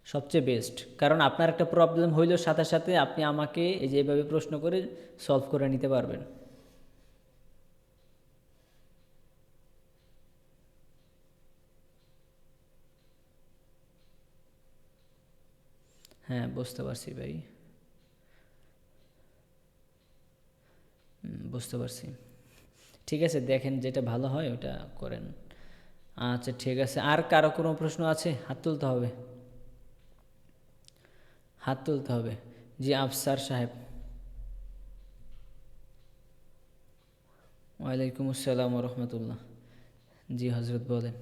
সবচেয়ে বেস্ট, কারণ আপনার একটা প্রবলেম হইলেও সাথে সাথে আপনি আমাকে এই যে এভাবে প্রশ্ন করে সলভ করে নিতে পারবেন। হ্যাঁ বুঝতে পারছি ভাই। বুঝতে পারছি। ঠিক আছে, দেখেন যেটা ভালো হয় ওটা করেন। আচ্ছা ঠিক আছে, আর কারো কোনো প্রশ্ন আছে? হাত তুলতে হবে, হাত তুলতে হবে। জি আফসার সাহেব। ওয়ালাইকুম আসসালাম রহমতুল্লাহ। জি হজরত বলেন।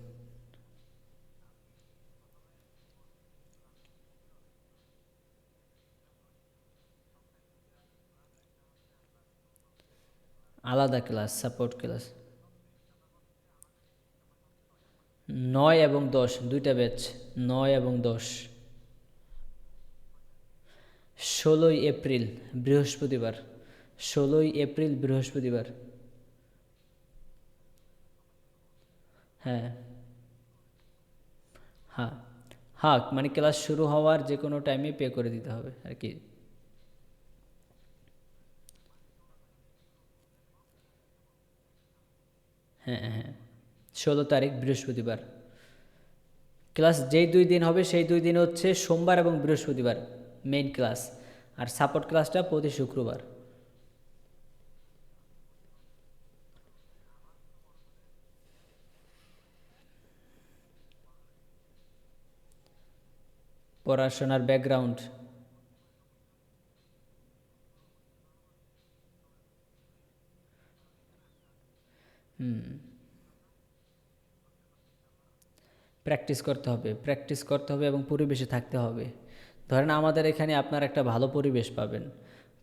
আলাদা ক্লাস, সাপোর্ট ক্লাস। 9 এবং 10 দুইটা ব্যাচ, 9 এবং 10। 16 এপ্রিল বৃহস্পতিবার, 16 এপ্রিল বৃহস্পতিবার। হ্যাঁ হ্যাঁ হ্যাঁ, মানে ক্লাস শুরু হওয়ার যে কোনো টাইমে পে করে দিতে হবে আর কি। হ্যাঁ হ্যাঁ, 16 তারিখ বৃহস্পতিবার। ক্লাস যেই 2 দিন হবে সেই 2 দিন হচ্ছে সোমবার এবং বৃহস্পতিবার মেইন ক্লাস, আর সাপোর্ট ক্লাসটা প্রতি শুক্রবার। পড়াশোনার ব্যাকগ্রাউন্ড। প্র্যাকটিস করতে হবে, প্র্যাকটিস করতে হবে এবং পরিবেশে থাকতে হবে। ধরেন আমাদের এখানে আপনার একটা ভালো পরিবেশ পাবেন।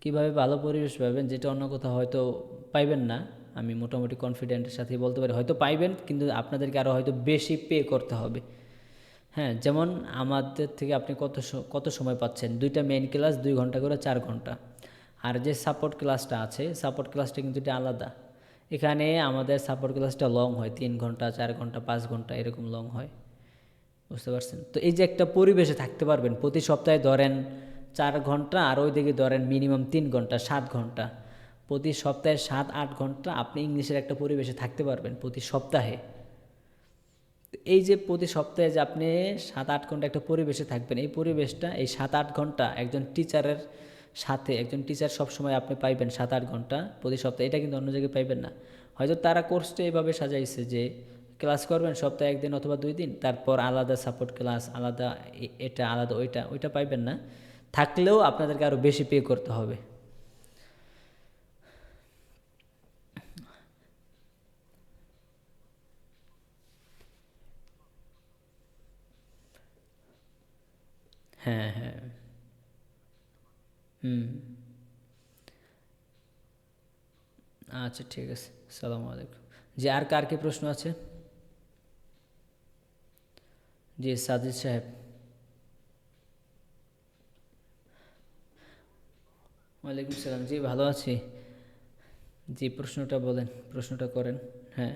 কিভাবে ভালো পরিবেশ পাবেন, যেটা অন্য কোথাও হয়তো পাইবেন না, আমি মোটামুটি কনফিডেন্টের সাথে বলতে পারি হয়তো পাইবেন, কিন্তু আপনাদেরকে আরও হয়তো বেশি পে করতে হবে। হ্যাঁ, যেমন আমাদের থেকে আপনি কত সময় পাচ্ছেন, দুইটা মেইন ক্লাস 2 ঘন্টা করে, 4 ঘন্টা। আর যে সাপোর্ট ক্লাসটা আছে, সাপোর্ট ক্লাসটা কিন্তু এটা আলাদা। এখানে আমাদের সাপোর্ট ক্লাসটা লং হয়, 3 ঘন্টা, 4 ঘন্টা, 5 ঘন্টা এরকম লং হয়। বুঝতে পারছেন তো? এই যে একটা পরিবেশে থাকতে পারবেন, প্রতি সপ্তাহে ধরেন 4 ঘন্টা, আর ওইদিকে ধরেন মিনিমাম 3 ঘন্টা, 7 ঘন্টা। প্রতি সপ্তাহে 7-8 ঘন্টা আপনি ইংলিশের একটা পরিবেশে থাকতে পারবেন প্রতি সপ্তাহে। এই যে প্রতি সপ্তাহে যে আপনি 7-8 ঘন্টা একটা পরিবেশে থাকবেন, এই পরিবেশটা এই 7-8 ঘন্টা একজন টিচারের সাথে, একজন টিচার সবসময় আপনি পাইবেন 7-8 ঘন্টা প্রতি সপ্তাহে, এটা কিন্তু অন্য জায়গায় পাইবেন না। হয়তো তারা কোর্সটা এভাবে সাজাইছে যে ক্লাস করবেন সপ্তাহে 1 দিন অথবা 2 দিন, তারপর আলাদা সাপোর্ট ক্লাস, আলাদা এটা আলাদা ওইটা, ওইটা পাইবেন না। থাকলেও আপনাদেরকে আরও বেশি পে করতে হবে। হ্যাঁ হ্যাঁ। হুম। আচ্ছা ঠিক আছে, সালামু আলাইকুম। যে আর কার কি প্রশ্ন আছে? জি সাজিদ সাহেব। ওয়ালাইকুম সালাম, জি ভালো আছি। জি প্রশ্নটা বলেন, প্রশ্নটা করেন। হ্যাঁ।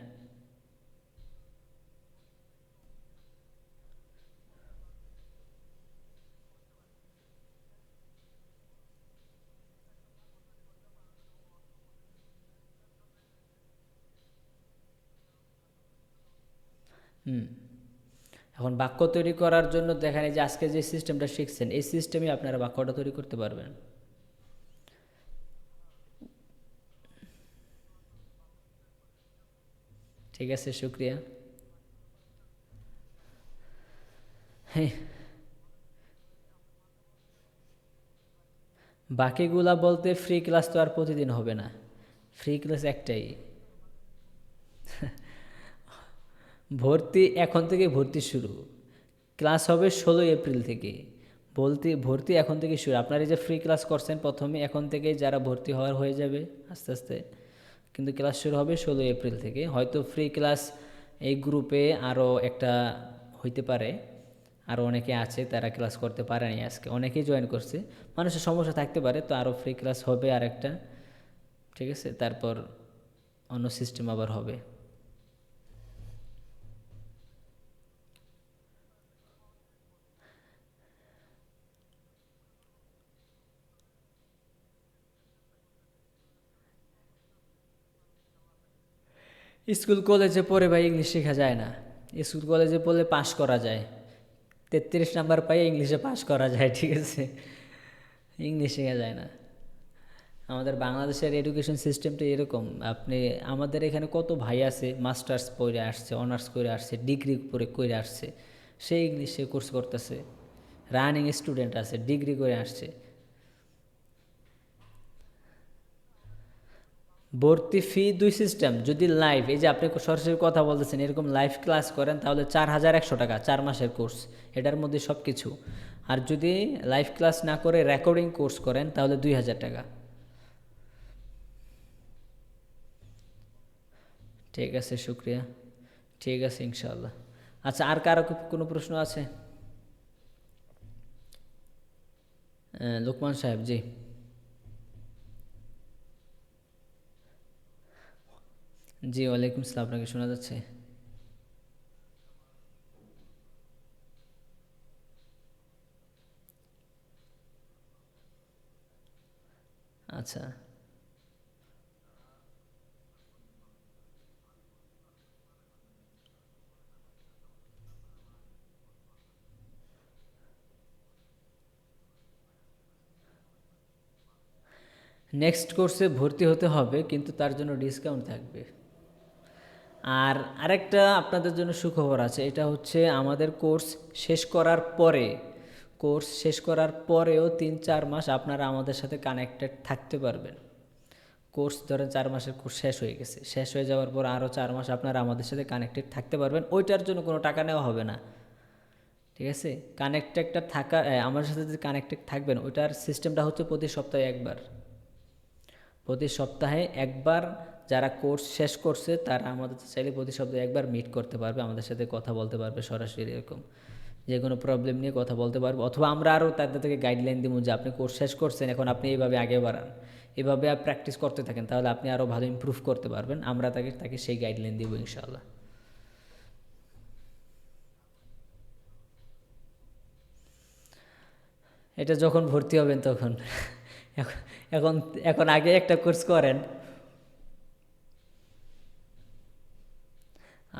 হুম। এখন বাক্য তৈরি করার জন্য দেখেন, এই যে আজকে যে সিস্টেমটা শিখছেন এই সিস্টেমে আপনারা বাক্যটা তৈরি করতে পারবেন। ঠিক আছে, শুক্রিয়া। হ্যাঁ, বাকিগুলা বলতে ফ্রি ক্লাস তো আর প্রতিদিন হবে না, ফ্রি ক্লাস একটাই। ভর্তি এখন থেকে ভর্তি শুরু, ক্লাস হবে 16 এপ্রিল থেকে। ভর্তি এখন থেকে শুরু। আপনার এই যে ফ্রি ক্লাস করছেন প্রথমে, এখন থেকে যারা ভর্তি হওয়ার হয়ে যাবে আস্তে আস্তে, কিন্তু ক্লাস শুরু হবে 16 এপ্রিল থেকে। হয়তো ফ্রি ক্লাস এই গ্রুপে আরও একটা হইতে পারে, আরও অনেকে আছে তারা ক্লাস করতে পারেনি আজকে, অনেকেই জয়েন করছে, মানুষের সমস্যা থাকতে পারে, তো আরও ফ্রি ক্লাস হবে আর একটা, ঠিক আছে, তারপর অন্য সিস্টেম আবার হবে। স্কুল কলেজে পড়ে ভাই ইংলিশ শেখা যায় না, স্কুল কলেজে পড়লে পাস করা যায়, 33 নাম্বার পাই ইংলিশে পাস করা যায়, ঠিক আছে, ইংলিশ শেখা যায় না। আমাদের বাংলাদেশের এডুকেশন সিস্টেমটা এরকম। আপনি আমাদের এখানে কত ভাই আছে মাস্টার্স পড়ে আসছে, অনার্স করে আসছে, ডিগ্রি করে আসছে, সে ইংলিশে কোর্স করতেছে। রানিং স্টুডেন্ট আছে ডিগ্রি করে আসছে। ভর্তি ফি দুই সিস্টেম, যদি লাইভ, এই যে আপনি সরাসরি কথা বলতেছেন এরকম লাইভ ক্লাস করেন তাহলে 4100 টাকা 4 মাসের কোর্স, এটার মধ্যে সব কিছু। আর যদি লাইভ ক্লাস না করে রেকর্ডিং কোর্স করেন তাহলে 2000 টাকা। ঠিক আছে, শুক্রিয়া। ঠিক আছে, ইনশাল্লাহ। আচ্ছা, আর কারো কোনো প্রশ্ন আছে? লোকমান সাহেব, জি। জি, ওয়ালাইকুম সালাম, আপনাকে শোনা যাচ্ছে। আচ্ছা, নেক্সট কোর্সে ভর্তি হতে হবে, কিন্তু তার জন্য ডিসকাউন্ট থাকবে। আর আরেকটা আপনাদের জন্য সুখবর আছে, এটা হচ্ছে আমাদের শেষ করার পরে কোর্স শেষ করার পরেও 3-4 মাস আপনারা আমাদের সাথে কানেক্টেড থাকতে পারবেন। কোর্স ধরেন 4 মাসের কোর্স শেষ হয়ে গেছে, শেষ হয়ে যাওয়ার পর আরও 4 মাস আপনারা আমাদের সাথে কানেক্টেড থাকতে পারবেন, ওইটার জন্য কোনো টাকা নেওয়া হবে না, ঠিক আছে। কানেক্টেডটা থাকা, আমার সাথে যে কানেক্টেড থাকবেন ওইটার সিস্টেমটা হচ্ছে প্রতি সপ্তাহে একবার যারা কোর্স শেষ করছে তারা আমাদের চাইলে প্রতি সপ্তাহে একবার মিট করতে পারবে, আমাদের সাথে কথা বলতে পারবে সরাসরি, এরকম যে কোনো প্রবলেম নিয়ে কথা বলতে পারবে। অথবা আমরা আরও তাদের থেকে গাইডলাইন দিব যে আপনি কোর্স শেষ করছেন, এখন আপনি এইভাবে আগে বাড়ান, এভাবে প্র্যাকটিস করতে থাকেন, তাহলে আপনি আরও ভালো ইমপ্রুভ করতে পারবেন। আমরা তাকে সেই গাইডলাইন দিব ইনশাআল্লাহ। এটা যখন ভর্তি হবেন তখন। এখন এখন এখন আগে একটা কোর্স করেন।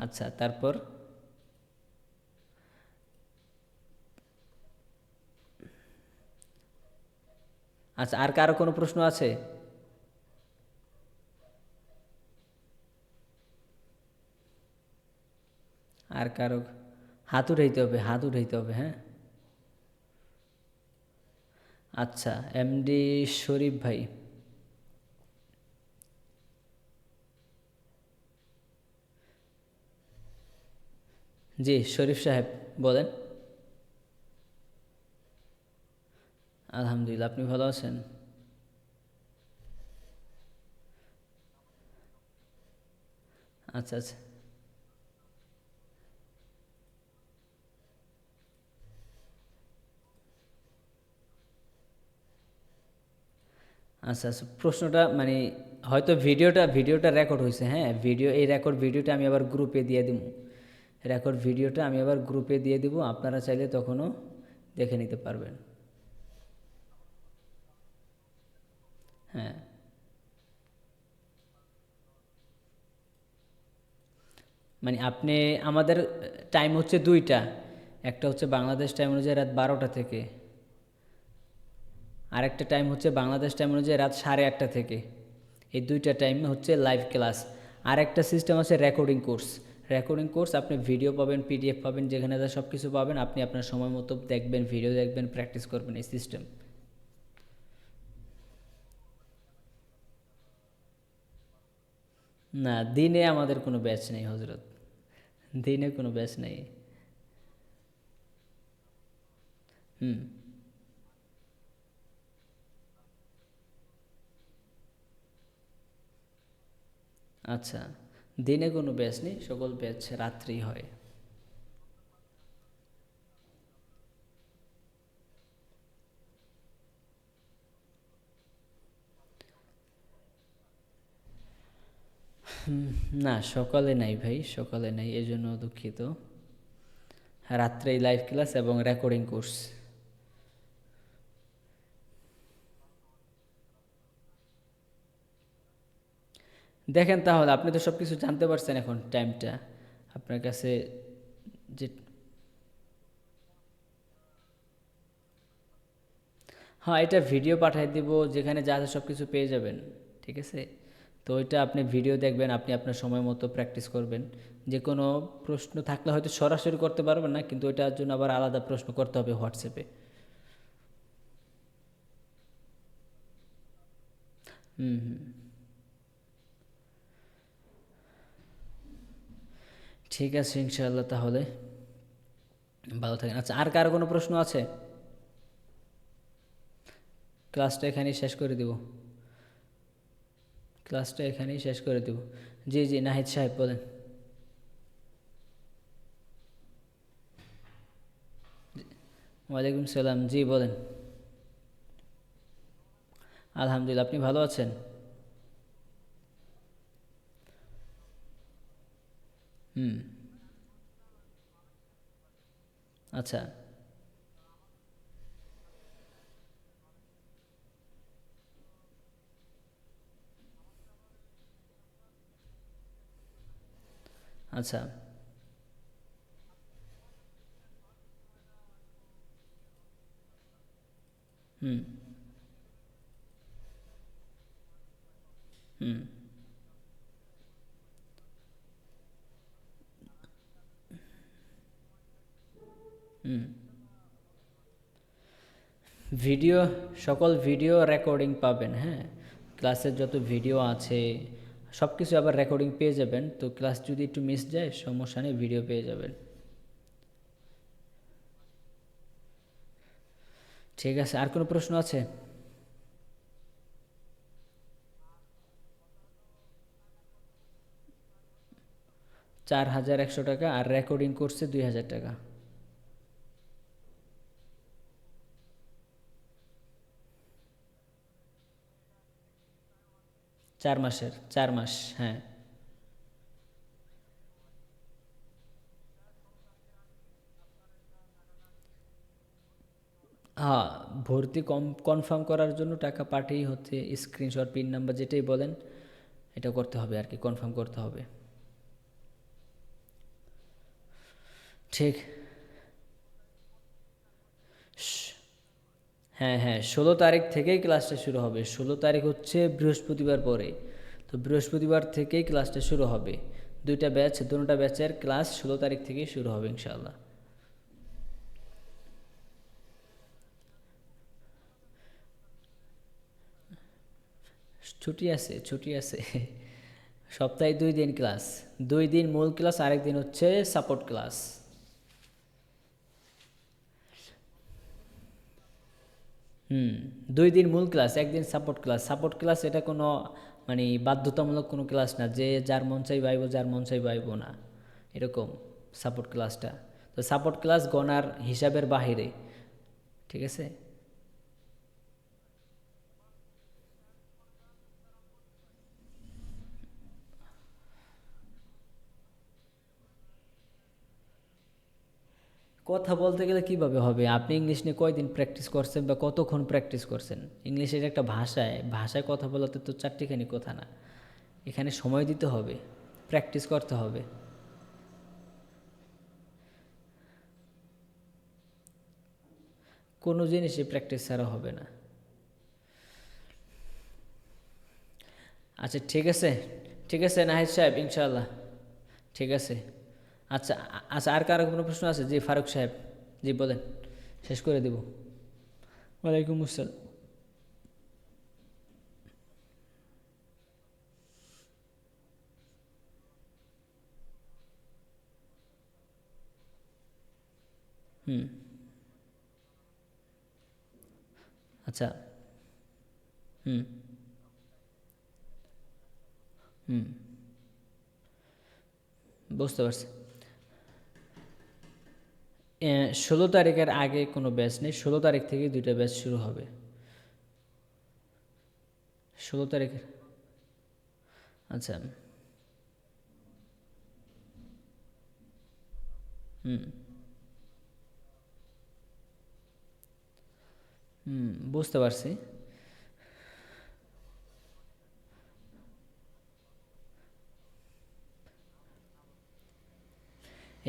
আচ্ছা, তারপর? আচ্ছা, আর কারো কোনো প্রশ্ন আছে? আর কারো? হাত উঠাইতে হবে, হাত উঠাইতে হবে, হ্যাঁ। আচ্ছা, এমডি শরীফ ভাই। জি, শরীফ সাহেব, বলেন। আলহামদুলিল্লাহ, আপনি ভালো আছেন? আচ্ছা, আচ্ছা, আচ্ছা, আচ্ছা, প্রশ্নটা মানে হয়তো ভিডিওটা রেকর্ড হয়েছে, হ্যাঁ, এই রেকর্ড ভিডিওটা আমি আবার গ্রুপে দিয়ে দিব। রেকর্ড ভিডিওটা আমি আবার গ্রুপে দিয়ে দিব, আপনারা চাইলে তখনও দেখে নিতে পারবেন। হ্যাঁ, মানে আপনি, আমাদের টাইম হচ্ছে দুইটা, একটা হচ্ছে বাংলাদেশ টাইম অনুযায়ী রাত 12টা থেকে, আর একটা টাইম হচ্ছে বাংলাদেশ টাইম অনুযায়ী রাত 8:30 থেকে। এই দুইটা টাইমে হচ্ছে লাইভ ক্লাস। আর একটা সিস্টেম আছে রেকর্ডিং কোর্স। রেকর্ডিং কোর্স আপনি ভিডিও পাবেন, পিডিএফ পাবেন, যেখানে যা সব কিছু পাবেন, আপনি আপনার সময় মতো দেখবেন, ভিডিও দেখবেন, প্র্যাকটিস করবেন, এই সিস্টেম। না, দিনে আমাদের কোনো ব্যাচ নেই হজরত, দিনে কোনো ব্যাচ নেই। হুম। আচ্ছা, দিনে কোনো ব্যাচ নেই, সকল ব্যাচ রাত্রেই হয়। না, সকালে নাই ভাই, সকালে নাই, এজন্য দুঃখিত। রাত্রেই লাইভ ক্লাস এবং রেকর্ডিং কোর্স। দেখেন তাহলে, আপনি তো সব কিছু জানতে পারছেন এখন, টাইমটা আপনার কাছে যে, হ্যাঁ এটা ভিডিও পাঠিয়ে দিব, যেখানে যা যা সব কিছু পেয়ে যাবেন, ঠিক আছে। তো ওইটা আপনি ভিডিও দেখবেন, আপনি আপনার সময় মতো প্র্যাকটিস করবেন। যে কোনো প্রশ্ন থাকলে হয়তো সরাসরি করতে পারবেন না, কিন্তু ওইটার জন্য আবার আলাদা প্রশ্ন করতে হবে হোয়াটসঅ্যাপে। হুম হুম। ঠিক আছে ইনশাআল্লাহ, তাহলে ভালো থাকেন। আচ্ছা, আর কারো কোনো প্রশ্ন আছে? ক্লাসটা এখানেই শেষ করে দিব, ক্লাসটা এখানেই শেষ করে দিব। জি জি, নাহিদ সাহেব বলেন। ওয়ালাইকুম সালাম, জি বলেন। আলহামদুলিল্লাহ, আপনি ভালো আছেন? হুম। আচ্ছা। আচ্ছা। হুম হুম হুম। ভিডিও, সকল ভিডিও রেকর্ডিং পাবেন, হ্যাঁ। ক্লাসের যত ভিডিও আছে সব কিছু আবার রেকর্ডিং পেয়ে যাবেন, তো ক্লাস যদি একটু মিস যায় সমস্যা নেই, ভিডিও পেয়ে যাবেন। ঠিক আছে, আর কোনো প্রশ্ন আছে? 4100 টাকা, আর রেকর্ডিং করছে 2000 টাকা। 4 মাসের, 4 মাস, হ্যাঁ। হ্যাঁ, ভর্তি কনফার্ম করার জন্য টাকা পাঠিয়ে হচ্ছে, স্ক্রিনশট, পিন নাম্বার যেটাই বলেন, এটা করতে হবে আর কি, কনফার্ম করতে হবে। ঠিক। হ্যাঁ হ্যাঁ, 16 তারিখ থেকেই ক্লাসটা শুরু হবে, 16 তারিখ হচ্ছে বৃহস্পতিবার পরে। তো বৃহস্পতিবার থেকেই ক্লাসটা শুরু হবে। দুইটা ব্যাচ, দুটা ব্যাচের ক্লাস 16 তারিখ থেকেই শুরু হবে ইনশাআল্লাহ। ছুটি আছে, ছুটি আছে। সপ্তাহে 2 দিন ক্লাস, 2 দিন মূল ক্লাস, আরেক দিন হচ্ছে সাপোর্ট ক্লাস। 2 দিন মূল ক্লাস, একদিন সাপোর্ট ক্লাস। সাপোর্ট ক্লাস এটা কোনো মানে বাধ্যতামূলক কোনো ক্লাস না, যে যার মন চাই বাইব, যার মন চাই বাইব না, এরকম সাপোর্ট ক্লাসটা। তো সাপোর্ট ক্লাস গণার হিসাবের বাহিরে, ঠিক আছে। কথা বলতে গেলে কিভাবে হবে? আপনি ইংলিশ নিয়ে কয়দিন প্র্যাকটিস করছেন বা কতক্ষণ প্র্যাকটিস করছেন? ইংলিশের একটা ভাষায়, ভাষায় কথা বলাতে তো চারটিখানি কথা না, এখানে সময় দিতে হবে, প্র্যাকটিস করতে হবে। কোনো জিনিসই প্র্যাকটিস ছাড়া হবে না। আচ্ছা ঠিক আছে, ঠিক আছে নাহিদ সাহেব, ইনশাআল্লাহ। ঠিক আছে। আচ্ছা আচ্ছা, আর কারো কোনো প্রশ্ন আছে? জি ফারুক সাহেব, জি বলেন, শেষ করে দেব। ওয়ালাইকুম আসসালাম। হুম। আচ্ছা। হুম। হুম। বুঝতে পারছি। 16 তারিখের আগে কোনো ব্যাচ নেই, 16 তারিখ থেকে 2টা ব্যাচ শুরু হবে। 16 তারিখের। আচ্ছা। হুম। হুম, বুঝতে পারছি।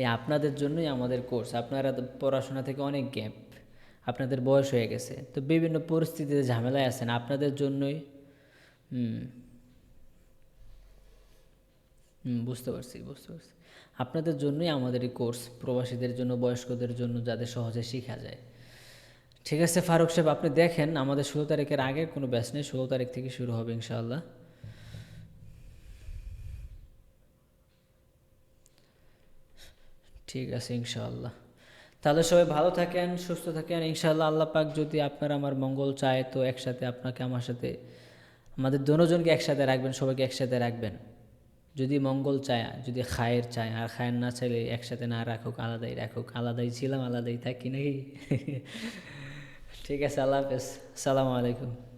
এই আপনাদের জন্যই আমাদের কোর্স। আপনারা তো পড়াশোনা থেকে অনেক গ্যাপ, আপনাদের বয়স হয়ে গেছে, তো বিভিন্ন পরিস্থিতিতে ঝামেলায় আছেন, আপনাদের জন্যই। হুম। হুম, বুঝতে পারছি, বুঝতে পারছি। আপনাদের জন্যই আমাদের এই কোর্স, প্রবাসীদের জন্য, বয়স্কদের জন্য, যাতে সহজে শেখা যায়। ঠিক আছে ফারুক সাহেব, আপনি দেখেন, আমাদের 16 তারিখের আগে কোনো ব্যাচ নেই, 16 তারিখ থেকে শুরু হবে ইনশাআল্লাহ। ঠিক আছে ইনশাআল্লাহ। তাহলে সবাই ভালো থাকেন, সুস্থ থাকেন ইনশাআল্লাহ। আল্লাহ পাক যদি আপনার আমার মঙ্গল চায়, তো একসাথে আপনাকে আমার সাথে, আমাদের দুজনকে একসাথে রাখবেন, সবাইকে একসাথে রাখবেন। যদি মঙ্গল চায়, যদি খায়ের চায়, আর খায়ের না চাইলে একসাথে না রাখুক, আলাদাই রাখুক। আলাদাই ছিলাম, আলাদাই থাকি নাকি? ঠিক আছে, আল্লাহ হাফেজ, সালামু আলাইকুম।